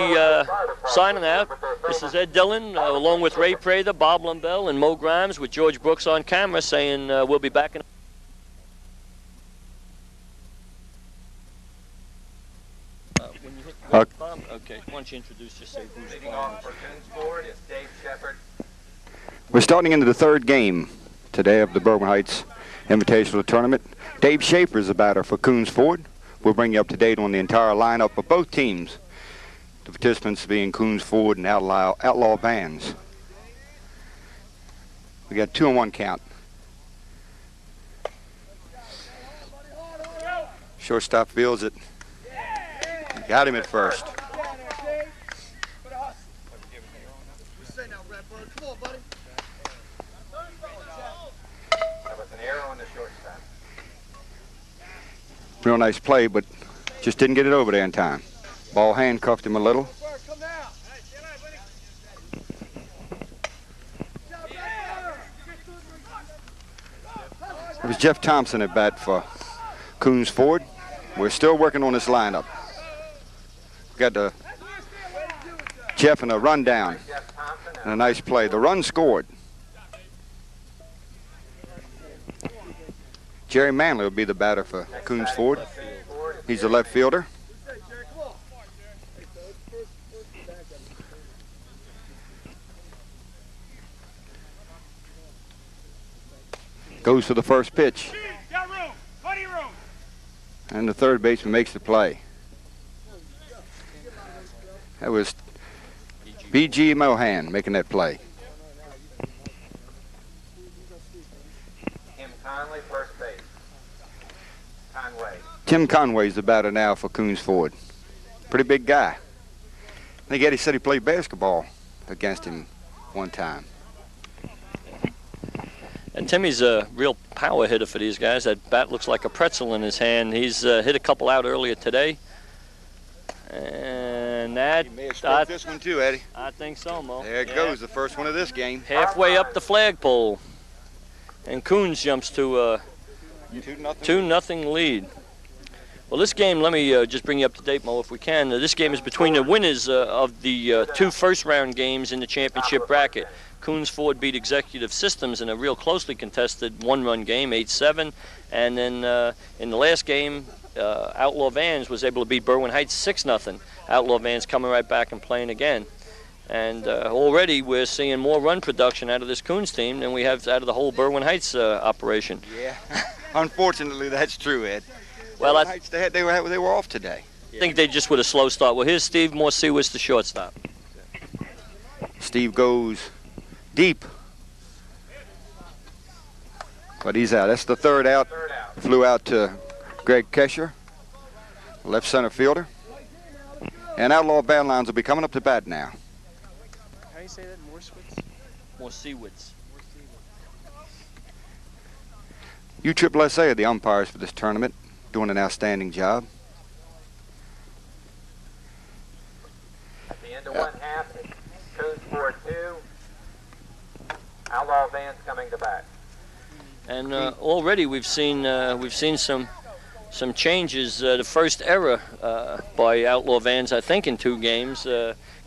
S1: signing out. This is Ed Dillon along with Ray Prather, Bob Lumbell, and Mo Grimes with George Brooks on camera saying we'll be back in. When you hit bomb, okay, why don't you introduce yourself?
S5: We're starting into the third game today of the Berwyn Heights Invitational Tournament. Dave Schaefer is the batter for Koons Ford. We'll bring you up to date on the entire lineup of both teams. The participants being Koons Ford and Outlaw bands. We got 2-1 count. Shortstop fields it. Got him at first. Real nice play, but just didn't get it over there in time. Ball handcuffed him a little. It was Jeff Thompson at bat for Koons Ford. We're still working on this lineup. We got the Jeff in a rundown and a nice play. The run scored. Jerry Manley will be the batter for Koons Ford. He's a left fielder. Goes for the first pitch. And the third baseman makes the play. That was B.G. Mohan making that play. Tim Conway's the batter now for Koons Ford. Pretty big guy. I think Eddie said he played basketball against him one time.
S1: And Timmy's a real power hitter for these guys. That bat looks like a pretzel in his hand. He's hit a couple out earlier today. And that,
S5: He may have struck this one too, Eddie.
S1: I think so, Mo.
S5: There it goes, the first one of this game.
S1: Halfway up the flagpole. And Koons jumps to 2-0 lead. Well, this game, let me just bring you up to date, Mo, if we can. This game is between the winners of the 2 first-round games in the championship bracket. Koons Ford beat Executive Systems in a real closely contested one-run game, 8-7. And then in the last game, Outlaw Vans was able to beat Berwyn Heights 6-0. Outlaw Vans coming right back and playing again. And already we're seeing more run production out of this Koons team than we have out of the whole Berwyn Heights operation.
S5: Yeah, unfortunately that's true, Ed.
S1: Well,
S5: Berwyn Heights, they were off today.
S1: I think they just with a slow start. Well, here's Steve Morsewitz, the shortstop.
S5: Steve goes deep, but he's out. That's the third out. Flew out to Greg Kesher, left center fielder. And Outlaw Badlands will be coming up to bat now.
S4: How do you say that?
S1: Morsewitz.
S5: USSSA are the umpires for this tournament, doing an outstanding job.
S2: At the end of one half, Koons Ford 2, Outlaw Vans coming to bat.
S1: And already we've seen some changes. The first error by Outlaw Vans, I think, in 2 games.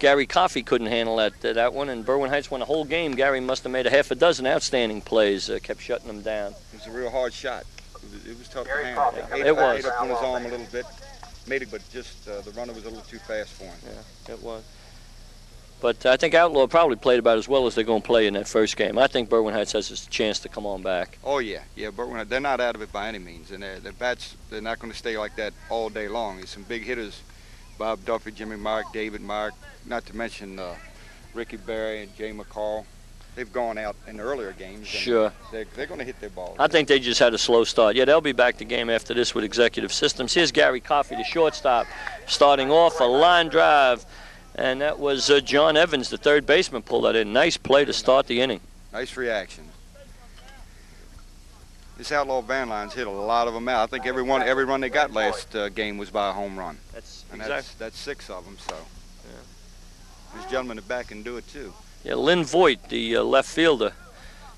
S1: Gary Coffey couldn't handle that one, and Berwyn Heights won a whole game. Gary must have made a half a dozen outstanding plays, kept shutting them down.
S5: It was a real hard shot. It was tough
S2: Gary
S5: to handle.
S2: Coffey.
S5: Ate
S1: It was.
S5: ate up on his arm a little bit. Made it, but just the runner was a little too fast for him.
S1: Yeah, it was. But I think Outlaw probably played about as well as they're going to play in that first game. I think Berwyn Heights has a chance to come on back.
S5: Oh yeah, but they're not out of it by any means, and their bats, they're not going to stay like that all day long. There's some big hitters, Bob Duffy, Jimmy Mark, David Mark, not to mention Ricky Berry and Jay McCall. They've gone out in the earlier games. And
S1: Sure.
S5: They're going to hit their balls.
S1: I think they just had a slow start. Yeah, they'll be back the game after this with Executive Systems. Here's Gary Coffey, the shortstop, starting off a line drive. And that was John Evans, the third baseman, pulled that in. Nice play to start the inning.
S5: Nice reaction. This Outlaw Van Lines hit a lot of them out. I think every run they got last game was by a home run.
S1: That's
S5: And
S1: exactly.
S5: that's 6 of them, so. This gentleman in the back can do it too.
S1: Yeah, Lynn Voigt, the left fielder,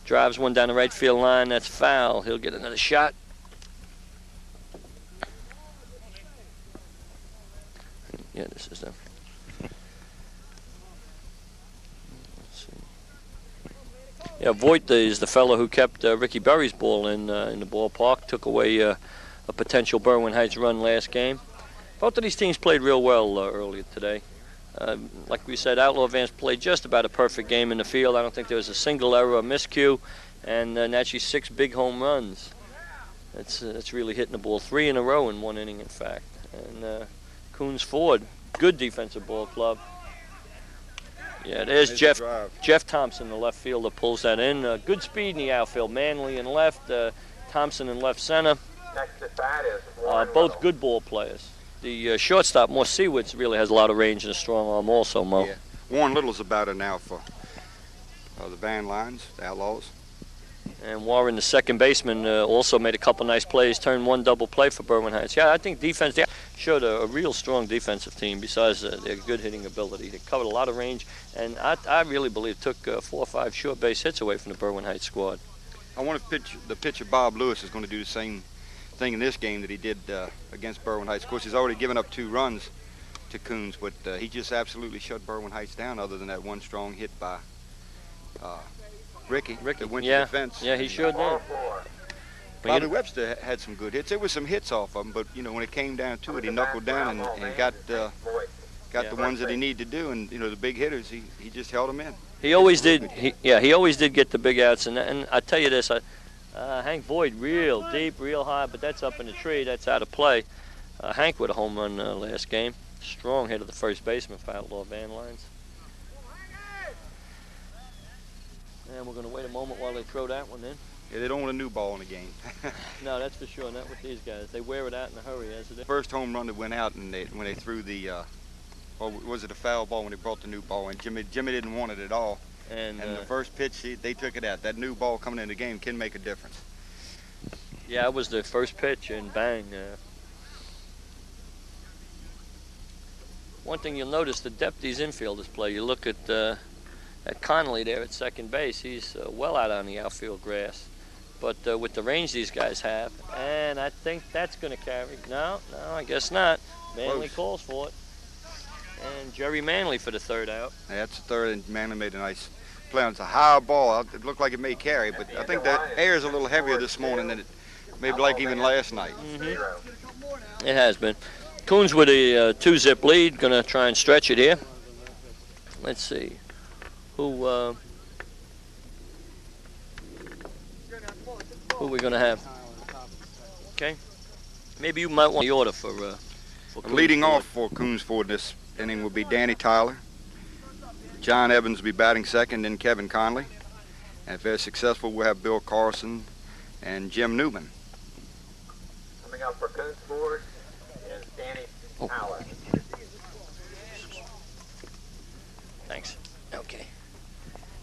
S1: drives one down the right field line. That's foul. He'll get another shot. Yeah, this is them. Yeah, Voigt is the fellow who kept Ricky Berry's ball in the ballpark, took away a potential Berwyn Heights run last game. Both of these teams played real well earlier today. Like we said, Outlaw Vans played just about a perfect game in the field. I don't think there was a single error or miscue, and actually 6 big home runs. That's really hitting the ball 3 in a row in one inning, in fact. And Koons Ford, good defensive ball club. Yeah, there's Jeff Thompson, the left fielder, pulls that in. Good speed in the outfield. Manley in left, Thompson in left center.
S2: Next at bat is Warren
S1: Both
S2: Little.
S1: good ball players. The shortstop, Morsewitz, really has a lot of range and a strong arm also, Mo.
S5: Yeah. Warren Little's about it now for the Van Lines, the Outlaws.
S1: And Warren, the second baseman, also made a couple nice plays, turned one double play for Berwyn Heights. Yeah, I think defense, they showed a real strong defensive team besides their good hitting ability. They covered a lot of range, and I really believe took 4 or 5 short base hits away from the Berwyn Heights squad.
S5: I wonder if the pitcher Bob Lewis is going to do the same thing in this game that he did against Berwyn Heights. Of course, he's already given up 2 runs to Koons, but he just absolutely shut Berwyn Heights down other than that one strong hit by Ricky that went to the fence.
S1: Yeah, he sure did.
S2: Ball 4.
S5: Bobby Webster had some good hits. There was some hits off of him, but when it came down to it, he knuckled down and got the ones that he needed to do. And the big hitters, he just held them in.
S1: He always did. He always did get the big outs. And I tell you this, Hank Voigt, real deep, real high, but that's up in the tree. That's out of play. Hank with a home run last game. Strong hit of the first baseman for Outlaw Van Lines. And we're going to wait a moment while they throw that one in.
S5: Yeah, they don't want a new ball in the game.
S1: No, that's for sure. Not with these guys. They wear it out in a hurry as it is.
S5: First home run that went out, and when they threw the, or was it a foul ball when they brought the new ball in? Jimmy didn't want it at all.
S1: And
S5: the first pitch, they took it out. That new ball coming in the game can make a difference.
S1: yeah, it was the first pitch, and bang. one thing you'll notice, the depth these infielders play. You look at Connolly there at second base. He's well out on the outfield grass. But with the range these guys have, and I think that's going to carry. No, I guess not. Manley calls for it. And Jerry Manley for the third out.
S5: Yeah, that's the third, and Manley made a nice play. It's a high ball. It looked like it may carry, but I think the air is a little heavier this morning than it maybe like even last night.
S1: It has been. Koons with a 2-zip lead, going to try and stretch it here. Let's see. Who are we going to have? Okay. Maybe you might want the order for
S5: Leading off for Koons Ford this inning will be Danny Tyler. John Evans will be batting second, then Kevin Conley. And if they're successful, we'll have Bill Carson and Jim Newman.
S2: Coming up for Koons Ford is Danny Tyler.
S1: Thanks. Okay.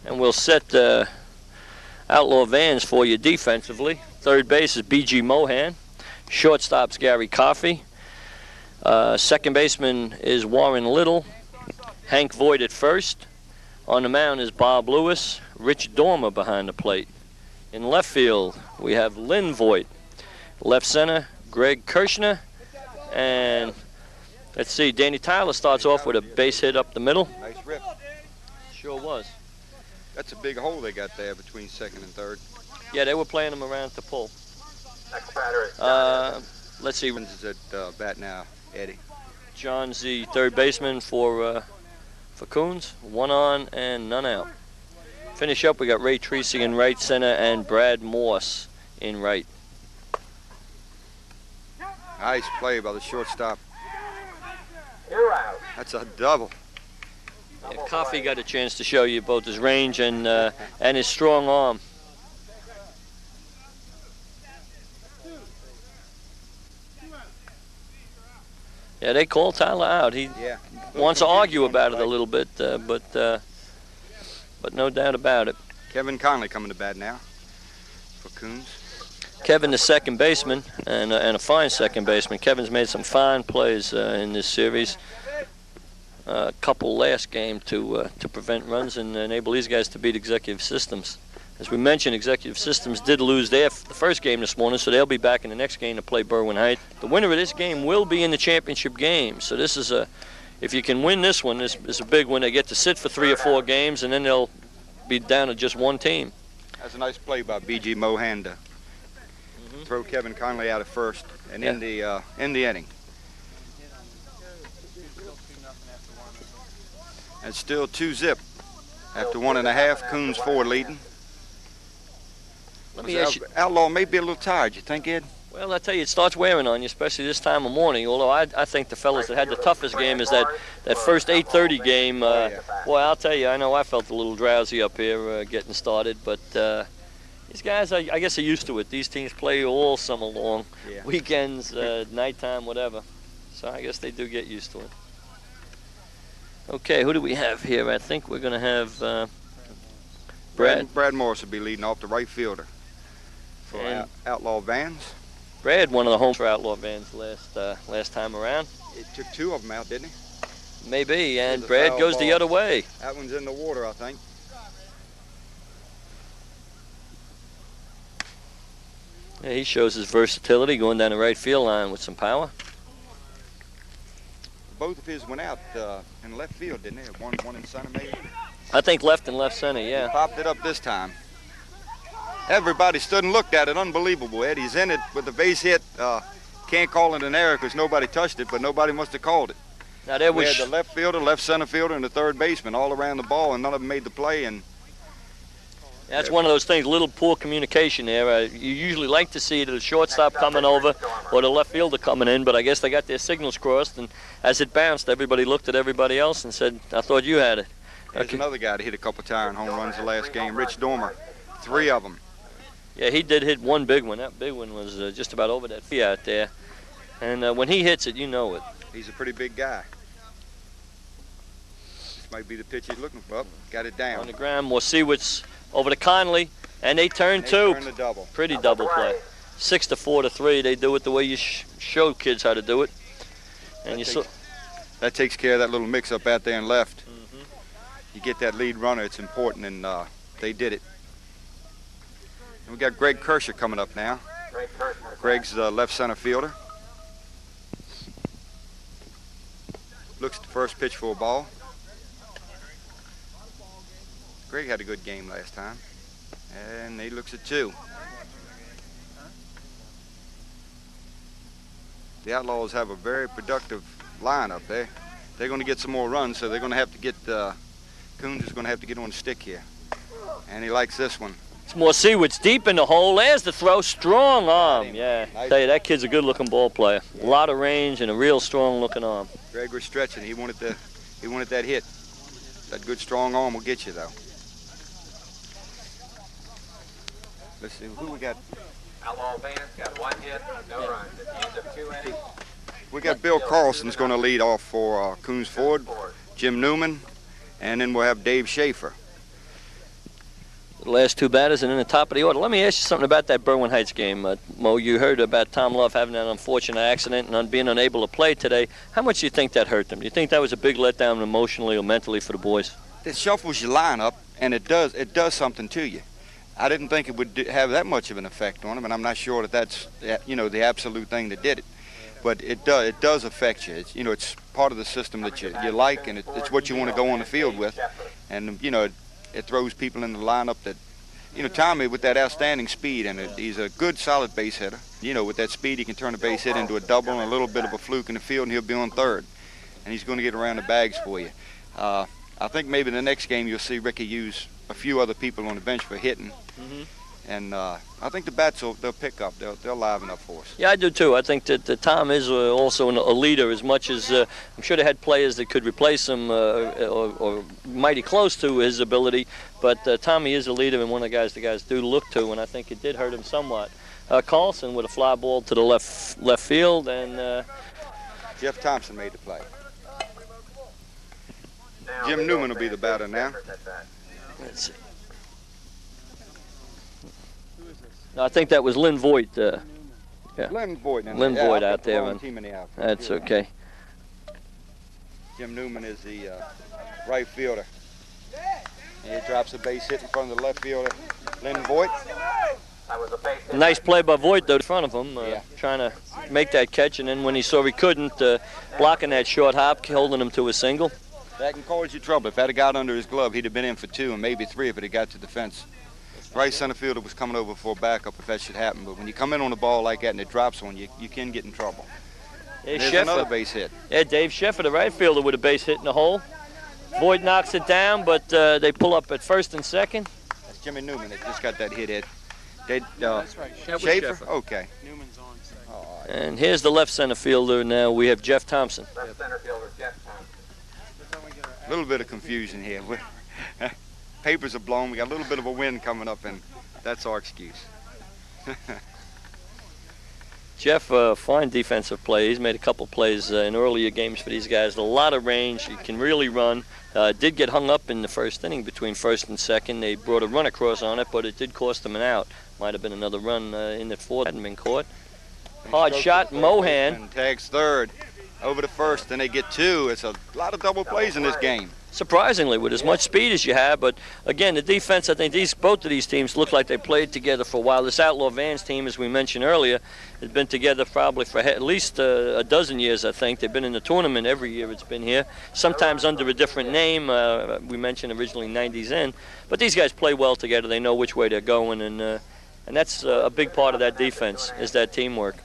S1: And we'll set Outlaw vans for you defensively. Third base is B.G. Mohan. Shortstop's Gary Coffey. Second baseman is Warren Little. Hank Voigt at first. On the mound is Bob Lewis. Rich Dormer behind the plate. In left field, we have Lynn Voigt. Left center, Greg Kirshner. And let's see, Danny Tyler starts off with a base hit up the middle.
S5: Nice rip.
S1: Sure was.
S5: That's a big hole they got there between second and third.
S1: Yeah, they were playing him around to pull.
S2: Next batter is
S1: Let's see.
S5: Evans is at bat now, Eddie.
S1: John's the third baseman for Koons. One on and none out. Finish up, we got Ray Treasy in right center and Brad Morse in right.
S5: Nice play by the shortstop.
S2: You're out.
S5: That's a double.
S1: Yeah, Coffey got a chance to show you both his range and his strong arm. Yeah, they call Tyler out. He wants to argue about it a little bit, but no doubt about it.
S5: Kevin Conley coming to bat now for Koons.
S1: Kevin, the second baseman, and a fine second baseman. Kevin's made some fine plays in this series. A couple last game to prevent runs and enable these guys to beat Executive Systems. As we mentioned, Executive Systems did lose the first game this morning, so they'll be back in the next game to play Berwyn Heights. The winner of this game will be in the championship game. So this is if you can win this one, this is a big one. They get to sit for 3 or 4 games, and then they'll be down to just one team.
S5: That's a nice play by B.G. Mohan to throw Kevin Conley out at first and in the inning. It's still 2-zip after 1.5. Koons Ford leading.
S1: Let me ask you.
S5: Outlaw may be a little tired, you think, Ed?
S1: Well, I tell you, it starts wearing on you, especially this time of morning. Although I think the fellas that had the toughest game is that first 8:30 game. Boy, I'll tell you, I know I felt a little drowsy up here getting started, but these guys, I guess, are used to it. These teams play all summer long, weekends, nighttime, whatever. So I guess they do get used to it. Okay, who do we have here? I think we're going to have
S5: Brad Morris will be leading off, the right fielder for Outlaw Vans.
S1: Brad, one of the homes for Outlaw Vans last time around.
S5: It took 2 of them out, didn't he?
S1: Maybe, and Brad goes the other way.
S5: That one's in the water, I think.
S1: Yeah, he shows his versatility going down the right field line with some power.
S5: Both of his went out in left field, didn't they? One in center, maybe?
S1: I think left and left center, yeah.
S5: Popped it up this time. Everybody stood and looked at it. Unbelievable, Ed. He's in it with the base hit. Can't call it an error because nobody touched it, but nobody must have called it.
S1: Now there
S5: We
S1: was
S5: had the left fielder, left center fielder, and the third baseman all around the ball, and none of them made the play. And
S1: that's one of those things, a little poor communication there. You usually like to see the shortstop coming over or the left fielder coming in, but I guess they got their signals crossed, and as it bounced, everybody looked at everybody else and said, I thought you had it.
S5: there's another guy that hit a couple tire home runs the last game, Rich Dormer. 3 of them.
S1: Yeah, he did hit one big one. That big one was just about over that fee out there. And when he hits it, you know it.
S5: He's a pretty big guy. This might be the pitch he's looking for. Got it down.
S1: On the ground, Morsiewicz over to Conley, and they turn two.
S5: Turn the double.
S1: Pretty double play. 6 to 4 to 3. They do it the way you show kids how to do it. And
S5: That that takes care of that little mix-up out there and left. You get that lead runner, it's important, and they did it. And we got Greg Kershaw coming up now. Greg's the left center fielder. Looks at the first pitch for a ball. Greg had a good game last time. And he looks at 2. The Outlaws have a very productive lineup there. They're going to get some more runs, so they're going to have to get, Koons is going to have to get on the stick here. And he likes this one.
S1: It's more Seaward's deep in the hole. There's the throw. Strong arm. Yeah.
S5: Nice.
S1: Tell you, that kid's a good-looking ball player. A lot of range and a real strong-looking arm.
S5: Greg was stretching. He wanted that hit. That good strong arm will get you though. Let's see who we got.
S2: Outlaw Vans got 1 hit, no runs. At the end of 2 innings.
S5: We got Bill Carlson's going to lead off for Koons Ford, Jim Newman, and then we'll have Dave Schaefer.
S1: The last 2 batters and in the top of the order. Let me ask you something about that Berwyn Heights game. Mo, you heard about Tom Love having that unfortunate accident and being unable to play today. How much do you think that hurt them? Do you think that was a big letdown emotionally or mentally for the boys?
S5: It shuffles your lineup, and it does something to you. I didn't think it would have that much of an effect on them, and I'm not sure that that's the absolute thing that did it. But it does affect you. It's, it's part of the system that you like, and it's what you want to go on the field with. And it throws people in the lineup that, Tommy with that outstanding speed, and he's a good solid base hitter. With that speed, he can turn a base hit into a double and a little bit of a fluke in the field, and he'll be on third. And he's going to get around the bags for you. I think maybe the next game you'll see Ricky use a few other people on the bench for hitting. And I think the bats they'll pick up. They'll liven up for us.
S1: Yeah, I do too. I think that Tom is also a leader as much as I'm sure they had players that could replace him or mighty close to his ability. But Tommy is a leader and one of the guys do look to, and I think it did hurt him somewhat. Carlson with a fly ball to the left field, and
S5: Jeff Thompson made the play. Jim Newman will be the batter now.
S1: let's see. No, I think that was Lynn Voigt. Yeah.
S5: Lynn Voigt.
S1: Lynn Voigt out there.
S5: That's
S1: okay.
S5: Jim Newman is the right fielder. And he drops a base hit in front of the left fielder, Lynn Voigt.
S1: Nice play by Voigt, though, in front of him, trying to make that catch. And then when he saw he couldn't, blocking that short hop, holding him to a single.
S5: That can cause you trouble. If that had got under his glove, he'd have been in for 2 and maybe 3 if it had got to the fence. Right center fielder was coming over for a backup if that should happen. But when you come in on a ball like that and it drops on you, you can get in trouble. There's another base hit.
S1: Yeah, Dave Sheffer, the right fielder, with a base hit in the hole. Voigt knocks it down, but they pull up at first and second.
S5: That's Jimmy Newman that just got that hit.
S3: That's right.
S5: Schaefer? Okay.
S3: Newman's on second.
S5: All right.
S1: And here's the left center fielder now. We have Jeff Thompson.
S2: Left center fielder Jeff Thompson.
S5: A little bit of confusion here. Papers are blown. We got a little bit of a wind coming up, and that's our excuse.
S1: Jeff, fine defensive play. He's made a couple plays in earlier games for these guys. A lot of range. He can really run. Did get hung up in the first inning between first and second. They brought a run across on it, but it did cost them an out. Might have been another run in the fourth. Hadn't been caught. Hard shot, Mohan.
S5: Tags third. Over to first, and they get 2. It's a lot of double plays in this game.
S1: Surprisingly, with as much speed as you have, but again, the defense, I think both of these teams look like they played together for a while. This Outlaw Vans team, as we mentioned earlier, has been together probably for at least a dozen years, I think. They've been in the tournament every year it's been here, sometimes under a different name. We mentioned originally 90s in, but these guys play well together. They know which way they're going, and that's a big part of that defense is that teamwork.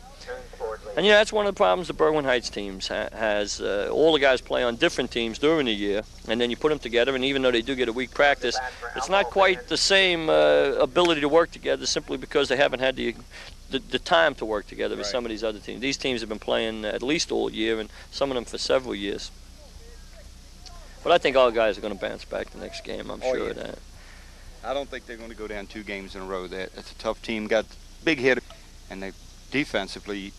S1: And that's one of the problems the Berwyn Heights teams has. All the guys play on different teams during the year, and then you put them together, and even though they do get a week practice, it's not quite the same ability to work together simply because they haven't had the time to work together with some of these other teams. These teams have been playing at least all year, and some of them for several years. But I think all guys are going to bounce back the next game. I'm sure of that.
S5: I don't think they're going to go down 2 games in a row. That's a tough team. Got big hitter, and they defensively,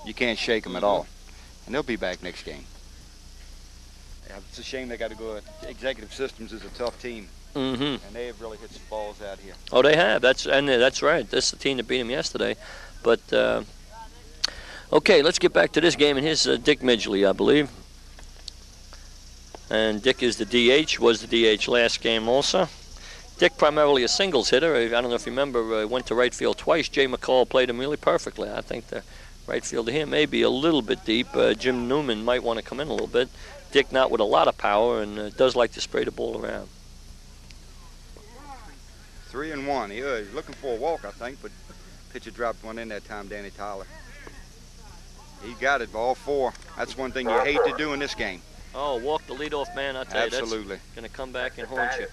S5: you can't shake them at all. And they'll be back next game. Yeah, it's a shame they got to go. Executive Systems is a tough team. And they have really hit some balls out here.
S1: Oh, they have. That's right. This is the team that beat them yesterday. But, okay, let's get back to this game. And here's Dick Midgley, I believe. And Dick is the DH, was the DH last game also. Dick primarily a singles hitter. I don't know if you remember, went to right field twice. Jay McCall played him really perfectly. I think the right field here may be a little bit deep. Jim Newman might want to come in a little bit. Dick not with a lot of power and does like to spray the ball around.
S5: 3-1. He was looking for a walk, I think, but pitcher dropped one in that time, Danny Tyler. He got it, ball 4. That's one thing you hate to do in this game.
S1: Oh, walk the leadoff man, I tell you,
S5: Absolutely.
S1: that's going to come back and haunt you.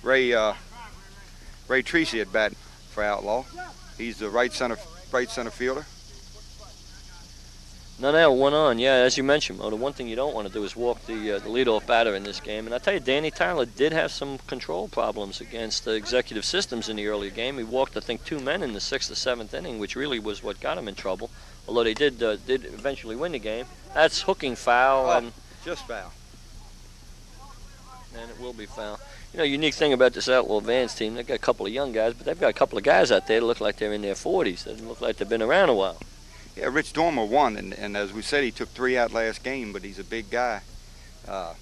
S5: Ray Treacy at bat for Outlaw. He's the right center fielder.
S1: None out, one on. Yeah, as you mentioned, Mo, the one thing you don't want to do is walk the leadoff batter in this game. And I tell you, Danny Tyler did have some control problems against the executive systems in the earlier game. He walked, I think, 2 men in the 6th or 7th inning, which really was what got him in trouble. Although they did eventually win the game. That's hooking foul.
S5: Oh,
S1: and
S5: just foul.
S1: And it will be foul. You know, unique thing about this Outlaw Vans team, they've got a couple of young guys, but they've got a couple of guys out there that look like they're in their 40s. They look like they've been around a while.
S5: Yeah, Rich Dormer won, and as we said, he took 3 out last game, but he's a big guy. The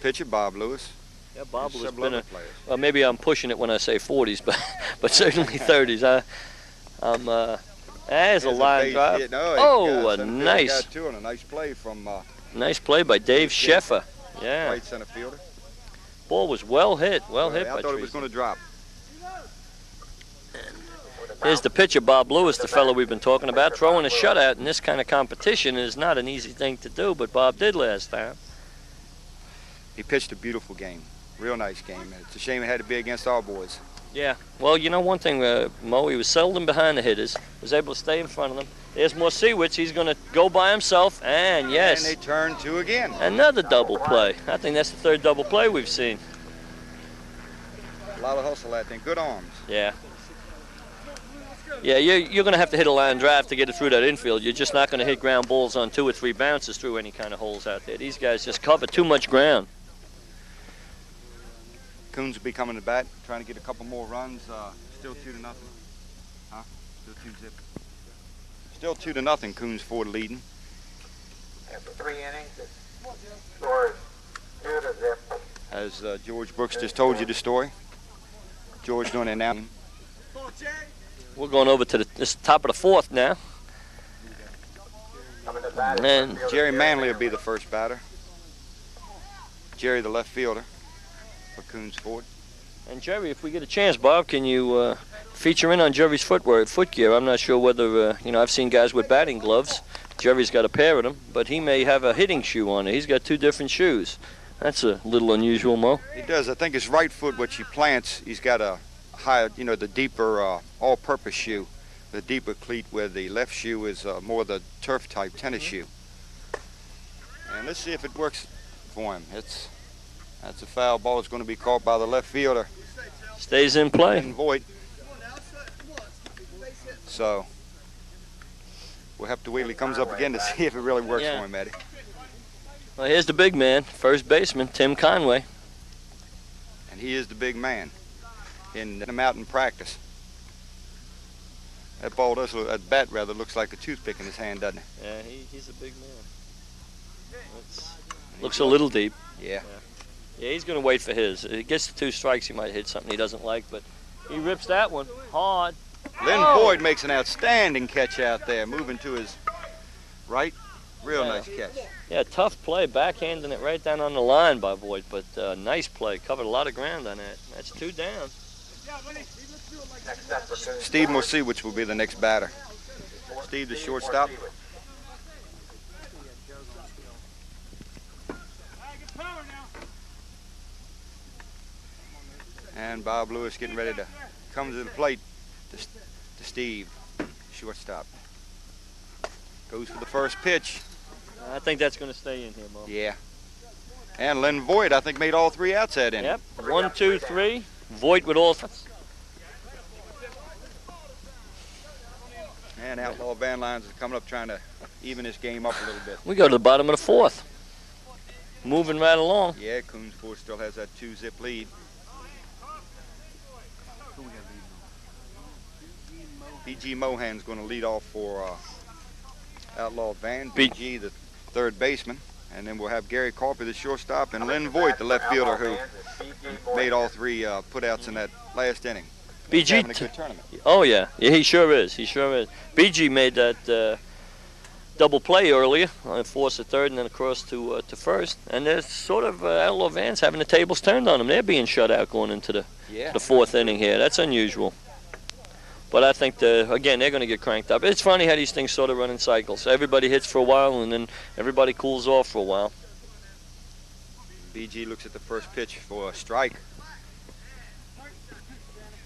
S5: pitcher, Bob Lewis.
S1: Yeah, Bob
S5: There's
S1: has
S5: several
S1: been
S5: other players.
S1: well, maybe I'm pushing it when I say 40s, but certainly 30s. There's a line
S5: base
S1: drive.
S5: hit. No,
S1: Oh, a
S5: center fielder
S1: nice.
S5: got 2 on a nice play from
S1: Nice play by Dave Sheffer. Yeah.
S5: right center fielder.
S1: Ball was well hit. Well hit
S5: I
S1: by
S5: thought it was
S1: Treacy.
S5: going to drop.
S1: Here's the pitcher, Bob Lewis, the fellow we've been talking about. Throwing a shutout in this kind of competition is not an easy thing to do, but Bob did last time.
S5: He pitched a beautiful game. Real nice game. And it's a shame it had to be against our boys.
S1: Yeah. Well, you know one thing, Mo, he was seldom behind the hitters. Was able to stay in front of them. There's more Seawitz. He's going to go by himself. And, yes.
S5: And they turn 2 again.
S1: Another double play. I think that's the 3rd double play we've seen.
S5: A lot of hustle, I think. Good arms.
S1: Yeah. Yeah, you're going to have to hit a line drive to get it through that infield. You're just not going to hit ground balls on 2 or 3 bounces through any kind of holes out there. These guys just cover too much ground.
S5: Koons will be coming to bat, trying to get a couple more runs. Still 2-0. Huh? Still 2-zip. Still 2-0. Koons Ford leading.
S2: After 3 innings, score is 2-0.
S5: As George Brooks just told you the story. George doing it now.
S1: We're going over to this top of the 4th now. And
S5: Jerry Manley will be the first batter. Jerry, the left fielder for Koons Ford.
S1: And Jerry, if we get a chance, Bob, can you feature in on Jerry's foot gear? I'm not sure whether, I've seen guys with batting gloves. Jerry's got a pair of them, but he may have a hitting shoe on it. He's got 2 different shoes. That's a little unusual, Mo.
S5: He does. I think his right foot, which he plants, he's got a higher, the deeper all-purpose shoe, the deeper cleat, where the left shoe is more the turf-type tennis shoe. And let's see if it works for him. That's a foul ball. It's going to be caught by the left fielder.
S1: Stays in play.
S5: And Voigt. So we'll have to wait till he comes up again to see if it really works for him, Eddie.
S1: Well, here's the big man, first baseman, Tim Conway.
S5: And he is the big man. In him out in practice. That ball does look, that bat rather, looks like a toothpick in his hand, doesn't it?
S1: Yeah, he's a big man. Looks a little deep.
S5: Yeah.
S1: Yeah, he's going to wait for his. If he gets to 2 strikes, he might hit something he doesn't like, but he rips that one hard.
S5: Lynn Boyd makes an outstanding catch out there, moving to his right. Real nice catch.
S1: Yeah, tough play, backhanding it right down on the line by Boyd, but nice play. Covered a lot of ground on that. That's 2 down.
S5: Steve Mosiewicz will be the next batter. Steve, the shortstop. And Bob Lewis getting ready to come to the plate to Steve, shortstop. Goes for the first pitch.
S1: I think that's going to stay in here, Mo.
S5: Yeah. And Len Voigt, I think, made all 3 outs that inning.
S1: Yep, 1, 2, 3. Voigt with all.
S5: And Outlaw Van Lines is coming up trying to even this game up a little bit.
S1: We go to the bottom of the 4th. Moving right along.
S5: Yeah, Koons Ford still has that 2-zip lead. B.G. Mohan's going to lead off for Outlaw Van. B.G., the 3rd baseman. And then we'll have Gary Carper, the shortstop, and Lynn Voigt, the left fielder, who made all three putouts in that last inning. He's having a good tournament.
S1: Oh yeah, he sure is. He sure is. BG made that double play earlier, force at third and then across to first, and there's sort of Outlaw Vans having the tables turned on them. They're being shut out going into the fourth inning here. That's unusual. But I think, again, they're going to get cranked up. It's funny how these things sort of run in cycles. Everybody hits for a while, and then everybody cools off for a while.
S5: BG looks at the first pitch for a strike.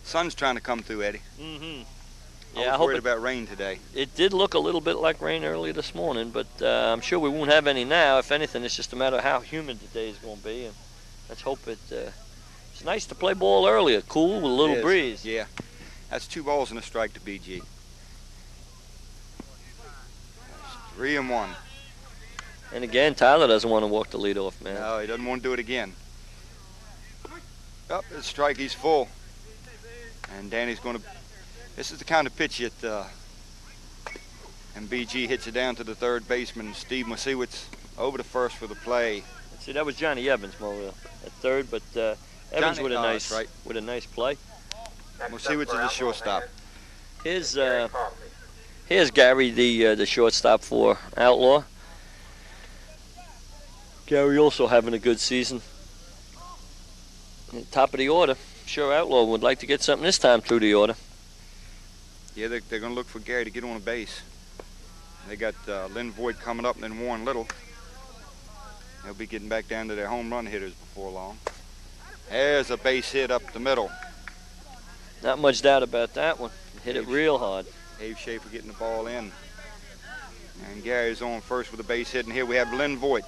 S5: Sun's trying to come through, Eddie.
S1: Mm-hmm.
S5: I was worried about rain today.
S1: It did look a little bit like rain earlier this morning, but I'm sure we won't have any now. If anything, it's just a matter of how humid the day is going to be. And let's hope it's nice to play ball earlier, cool with a little breeze.
S5: Yeah. That's 2 balls and a strike to BG. 3-1.
S1: And again, Tyler doesn't want to walk the lead off, man.
S5: No, he doesn't want to do it again. Up, the strike, he's full. And Danny's going to. This is the kind of pitch that. And BG hits it down to the third baseman, Steve Mosiewicz, over to first for the play.
S1: See, that was Johnny Evans, more at third, but Evans
S5: Johnny,
S1: with a nice play.
S5: Mosiewicz is the shortstop.
S1: Here's Gary, the shortstop for Outlaw. Gary also having a good season. Top of the order. Sure, Outlaw would like to get something this time through the order.
S5: Yeah, they're going to look for Gary to get on a base. They got Lynn Voigt coming up and then Warren Little. They'll be getting back down to their home run hitters before long. There's a base hit up the middle.
S1: Not much doubt about that one. Hit it real hard.
S5: Dave Schaefer getting the ball in. And Gary's on first with a base hit. And here we have Lynn Voigt,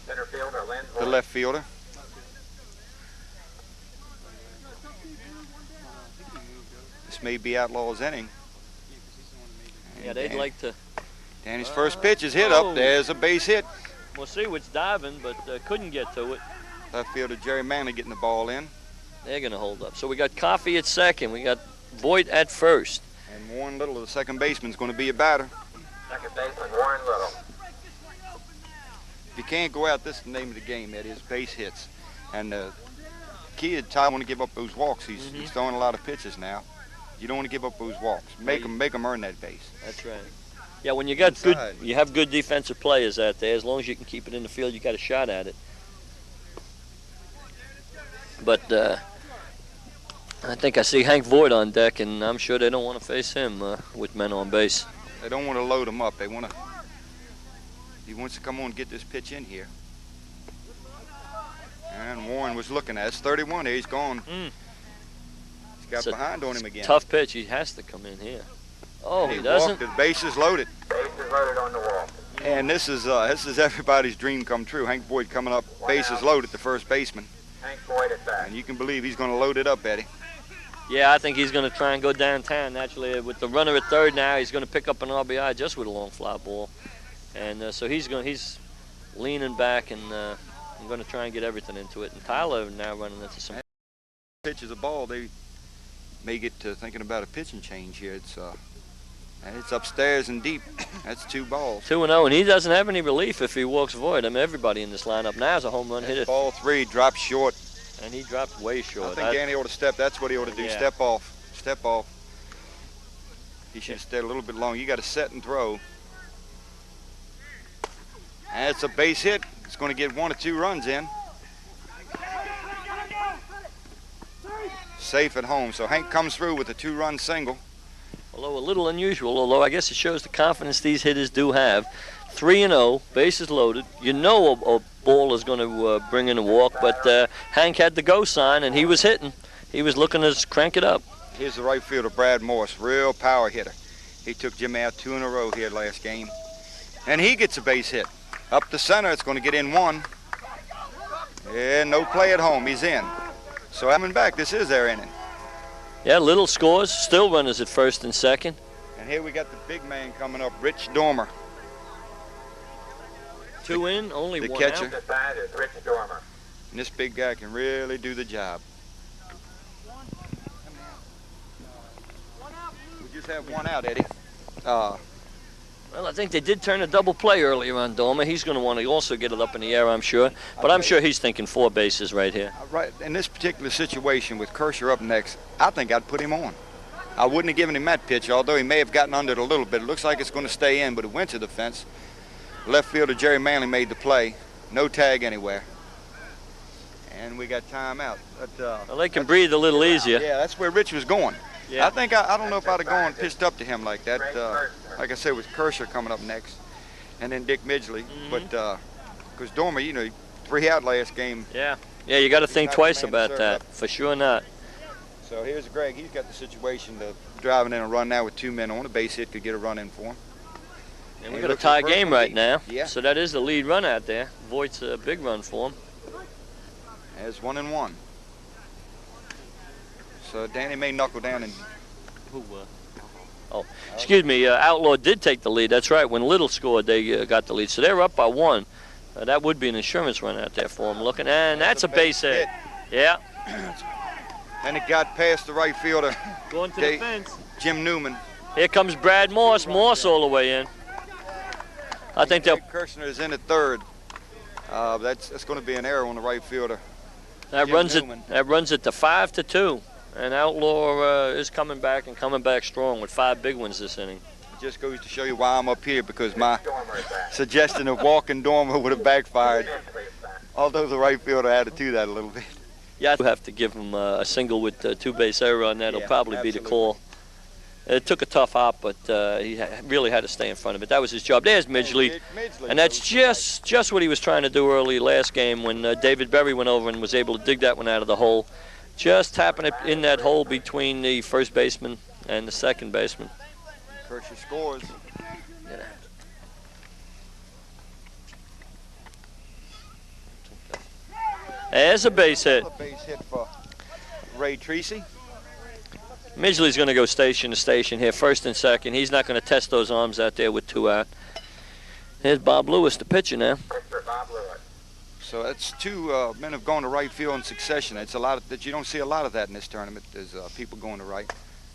S2: Center fielder, Lynn
S5: the
S2: Voigt.
S5: left fielder. This may be Outlaw's inning.
S1: Yeah, they'd like to.
S5: Danny's first pitch is hit up. There's a base hit.
S1: We'll see what's diving, but couldn't get to it.
S5: Left fielder Jerry Manley getting the ball in.
S1: They're going to hold up. So we got Coffey at second. We got Voigt at first.
S5: And Warren Little, the second baseman, is going to be a batter.
S2: Second baseman, Warren Little.
S5: If you can't go out, this is the name of the game. That is base hits. And the kid, Ty, want to give up those walks. He's throwing a lot of pitches now. You don't want to give up those walks. Make them earn that base.
S1: That's right. Yeah, when you got you have good defensive players out there. As long as you can keep it in the field, you got a shot at it. But I think I see Hank Voigt on deck, and I'm sure they don't want to face him with men on base.
S5: They don't want to load him up. They want to. He wants to come on and get this pitch in here. And Warren was looking at it. It's 31. He's gone. He's got behind on him again.
S1: Tough pitch. He has to come in here. Oh, he doesn't.
S5: The base is loaded.
S2: Base is loaded on the wall.
S5: And this is everybody's dream come true. Hank Voigt coming up, base is loaded, the first baseman.
S2: Hank Voigt at bat.
S5: And you can believe he's going to load it up, Eddie.
S1: Yeah, I think he's going to try and go downtown. Naturally, with the runner at third now, he's going to pick up an RBI just with a long fly ball. And so he's leaning back and going to try and get everything into it. And Tyler now running into some
S5: pitches a ball. They may get to thinking about a pitching change here. It's upstairs and deep. That's 2 balls.
S1: 2-0, and he doesn't have any relief if he walks Voigt. I mean, everybody in this lineup now is a home run hitter.
S5: Ball 3 dropped short.
S1: And he dropped way short.
S5: I think Danny ought to step. That's what he ought to do.
S1: Yeah.
S5: Step off. Step off. He should have stayed a little bit long. You got to set and throw. And it's a base hit. It's going to get 1 or 2 runs in. Safe at home. So Hank comes through with a 2-run single.
S1: Although a little unusual, although I guess it shows the confidence these hitters do have. 3-0, bases loaded. You know a ball is going to bring in a walk, but Hank had the go sign, and he was hitting. He was looking to crank it up.
S5: Here's the right fielder, Brad Morse, real power hitter. He took Jimmy out 2 in a row here last game. And he gets a base hit. Up the center, it's going to get in 1. And no play at home, he's in. So coming back, this is their inning.
S1: Yeah, Little scores, still runners at first and second.
S5: And here we got the big man coming up, Rich Dormer.
S1: 2 in, only
S5: the
S1: 1
S5: catcher.
S1: out.
S2: At bat is Rich Dormer.
S5: And this big guy can really do the job. We just have 1 out, Eddie.
S1: Well, I think they did turn a double play earlier on Dormer. He's going to want to also get it up in the air, I'm sure. But I'm sure he's thinking 4 bases right here.
S5: Right, in this particular situation with Kershaw up next, I think I'd put him on. I wouldn't have given him that pitch, although he may have gotten under it a little bit. It looks like it's going to stay in, but it went to the fence. Left fielder Jerry Manley made the play. No tag anywhere. And we got timeout.
S1: Well, they can breathe a little easier.
S5: Yeah, that's where Rich was going.
S1: Yeah.
S5: I think I don't know if I'd have gone and pitched up to him like that. Like I said, with Kershaw coming up next, and then Dick Midgley. But because Dormer, you know, 3 out last game.
S1: Yeah, you got to think
S5: not
S1: twice
S5: the man to
S1: about
S5: serve
S1: that.
S5: up.
S1: For sure not.
S5: So here's Greg. He's got the situation to driving in a run now with 2 men on. A base hit could get a run in for him.
S1: And
S5: he
S1: we got a
S5: looks for
S1: tie
S5: the first
S1: game
S5: one
S1: right
S5: deep.
S1: now.
S5: Yeah.
S1: So that is the lead run out there. Voigt's a big run for him.
S5: There's 1-1. So Danny may knuckle down and.
S1: Oh, excuse me. Outlaw did take the lead. That's right. When Little scored, they got the lead. So they're up by 1. That would be an insurance run out there for him. Looking, and that's a base hit. Yeah.
S5: And it got past the right fielder,
S1: Going to
S5: the
S1: fence.
S5: Jim Newman.
S1: Here comes Brad Morse. Morse all the way in. I think they'll.
S5: Kirshner is in at third. That's going to be an error on the right fielder.
S1: That
S5: Jim
S1: runs
S5: Newman.
S1: it. That runs it to 5-2. And Outlaw is coming back and coming back strong with 5 big ones this inning.
S5: It just goes to show you why I'm up here, because my suggestion of walking Dormer would have backfired. Although the right fielder added to that a little bit.
S1: Yeah, I have to give him a single with 2-base error on that. It'll
S5: Yeah,
S1: probably be the
S5: absolutely.
S1: call. It took a tough hop, but he really had to stay in front of it. That was his job. There's Midgley. And that's just what he was trying to do early last game when David Berry went over and was able to dig that one out of the hole. Just tapping it in that hole between the first baseman and the second baseman.
S5: Kershaw scores.
S1: There's a base hit.
S5: Another base hit for Ray Tracy.
S1: Midgley's going to go station to station here, first and second. He's not going to test those arms out there with 2 out. Here's Bob Lewis, the pitcher now.
S5: So that's 2 men have gone to right field in succession. It's a lot that you don't see a lot of that in this tournament. There's people going to right,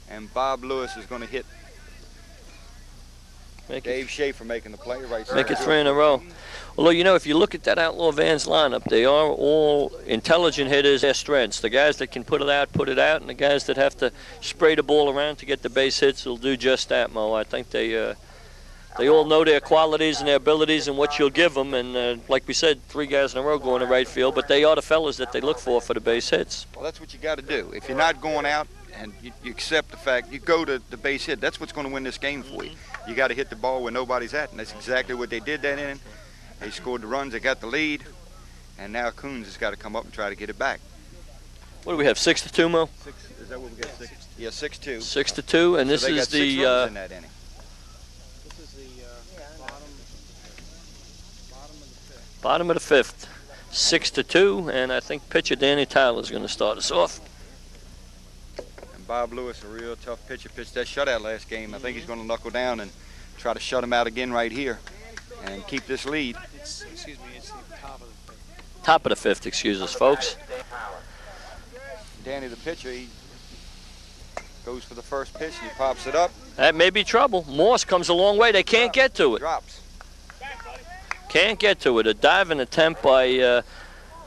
S5: and Bob Lewis is going to hit Dave Schaefer making the play right.
S1: Make it 3 in a row. Although, you know, if you look at that Outlaw Vans lineup, they are all intelligent hitters. Their strengths. The guys that can put it out, and the guys that have to spray the ball around to get the base hits will do just that, Mo. I think they all know their qualities and their abilities and what you'll give them. And like we said, 3 guys in a row going to right field, but they are the fellas that they look for the base hits.
S5: Well, that's what you got to do. If you're not going out and you accept the fact, you go to the base hit. That's what's going to win this game for you. You got to hit the ball where nobody's at, and that's exactly what they did that inning. They scored the runs, they got the lead, and now Koons has got to come up and try to get it back.
S1: What do we have, 6-2, Mo?
S5: Is that what we got? 6? Yeah, 6-2.
S1: 6-2, and this
S5: so they
S1: is
S5: got 6
S1: the
S5: runs in that inning.
S4: This is the
S1: bottom of the 5th. 6-2, and I think pitcher Danny Tyler is going to start us off.
S5: And Bob Lewis, a real tough pitcher, pitched that shutout last game. I think he's going to knuckle down and try to shut him out again right here and keep this lead.
S4: it's the top of the 5th.
S1: Top of the 5th, excuse us, folks.
S5: Danny, the pitcher, he goes for the first pitch and he pops it up.
S1: That may be trouble. Morse comes a long way. They can't get to it.
S5: Drops.
S1: Can't get to it. A diving attempt by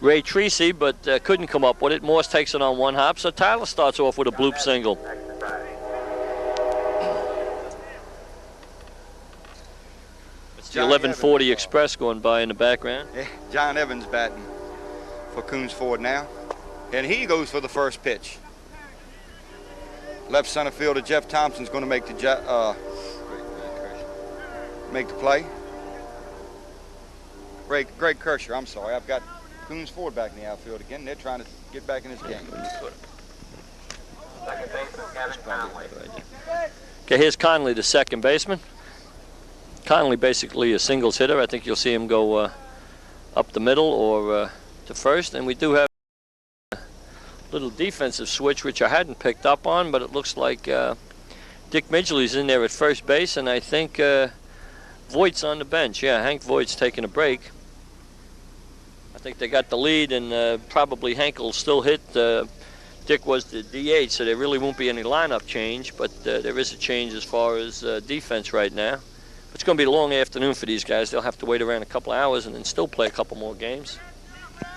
S1: Ray Tracy, but couldn't come up with it. Morse takes it on 1 hop, so Tyler starts off with a bloop single. It's the
S5: Johnny
S1: 1140
S5: Evans.
S1: Express going by in the background.
S5: Yeah, John Evans batting for Koons Ford now. And he goes for the first pitch. Left center fielder Jeff Thompson's going to make the play. Greg Kershaw, I'm sorry. I've got Koons Ford back in the outfield again. They're trying to get back in this game.
S2: Second baseman, Kevin Conley.
S1: Okay, here's Conley, the second baseman. Conley basically a singles hitter. I think you'll see him go up the middle or to first. And we do have a little defensive switch, which I hadn't picked up on, but it looks like Dick Midgley's in there at first base, and I think Voigt's on the bench. Yeah, Hank Voigt's taking a break. I think they got the lead, and probably Hank will still hit. Dick was the DH, so there really won't be any lineup change, but there is a change as far as defense right now. It's going to be a long afternoon for these guys. They'll have to wait around a couple hours and then still play a couple more games.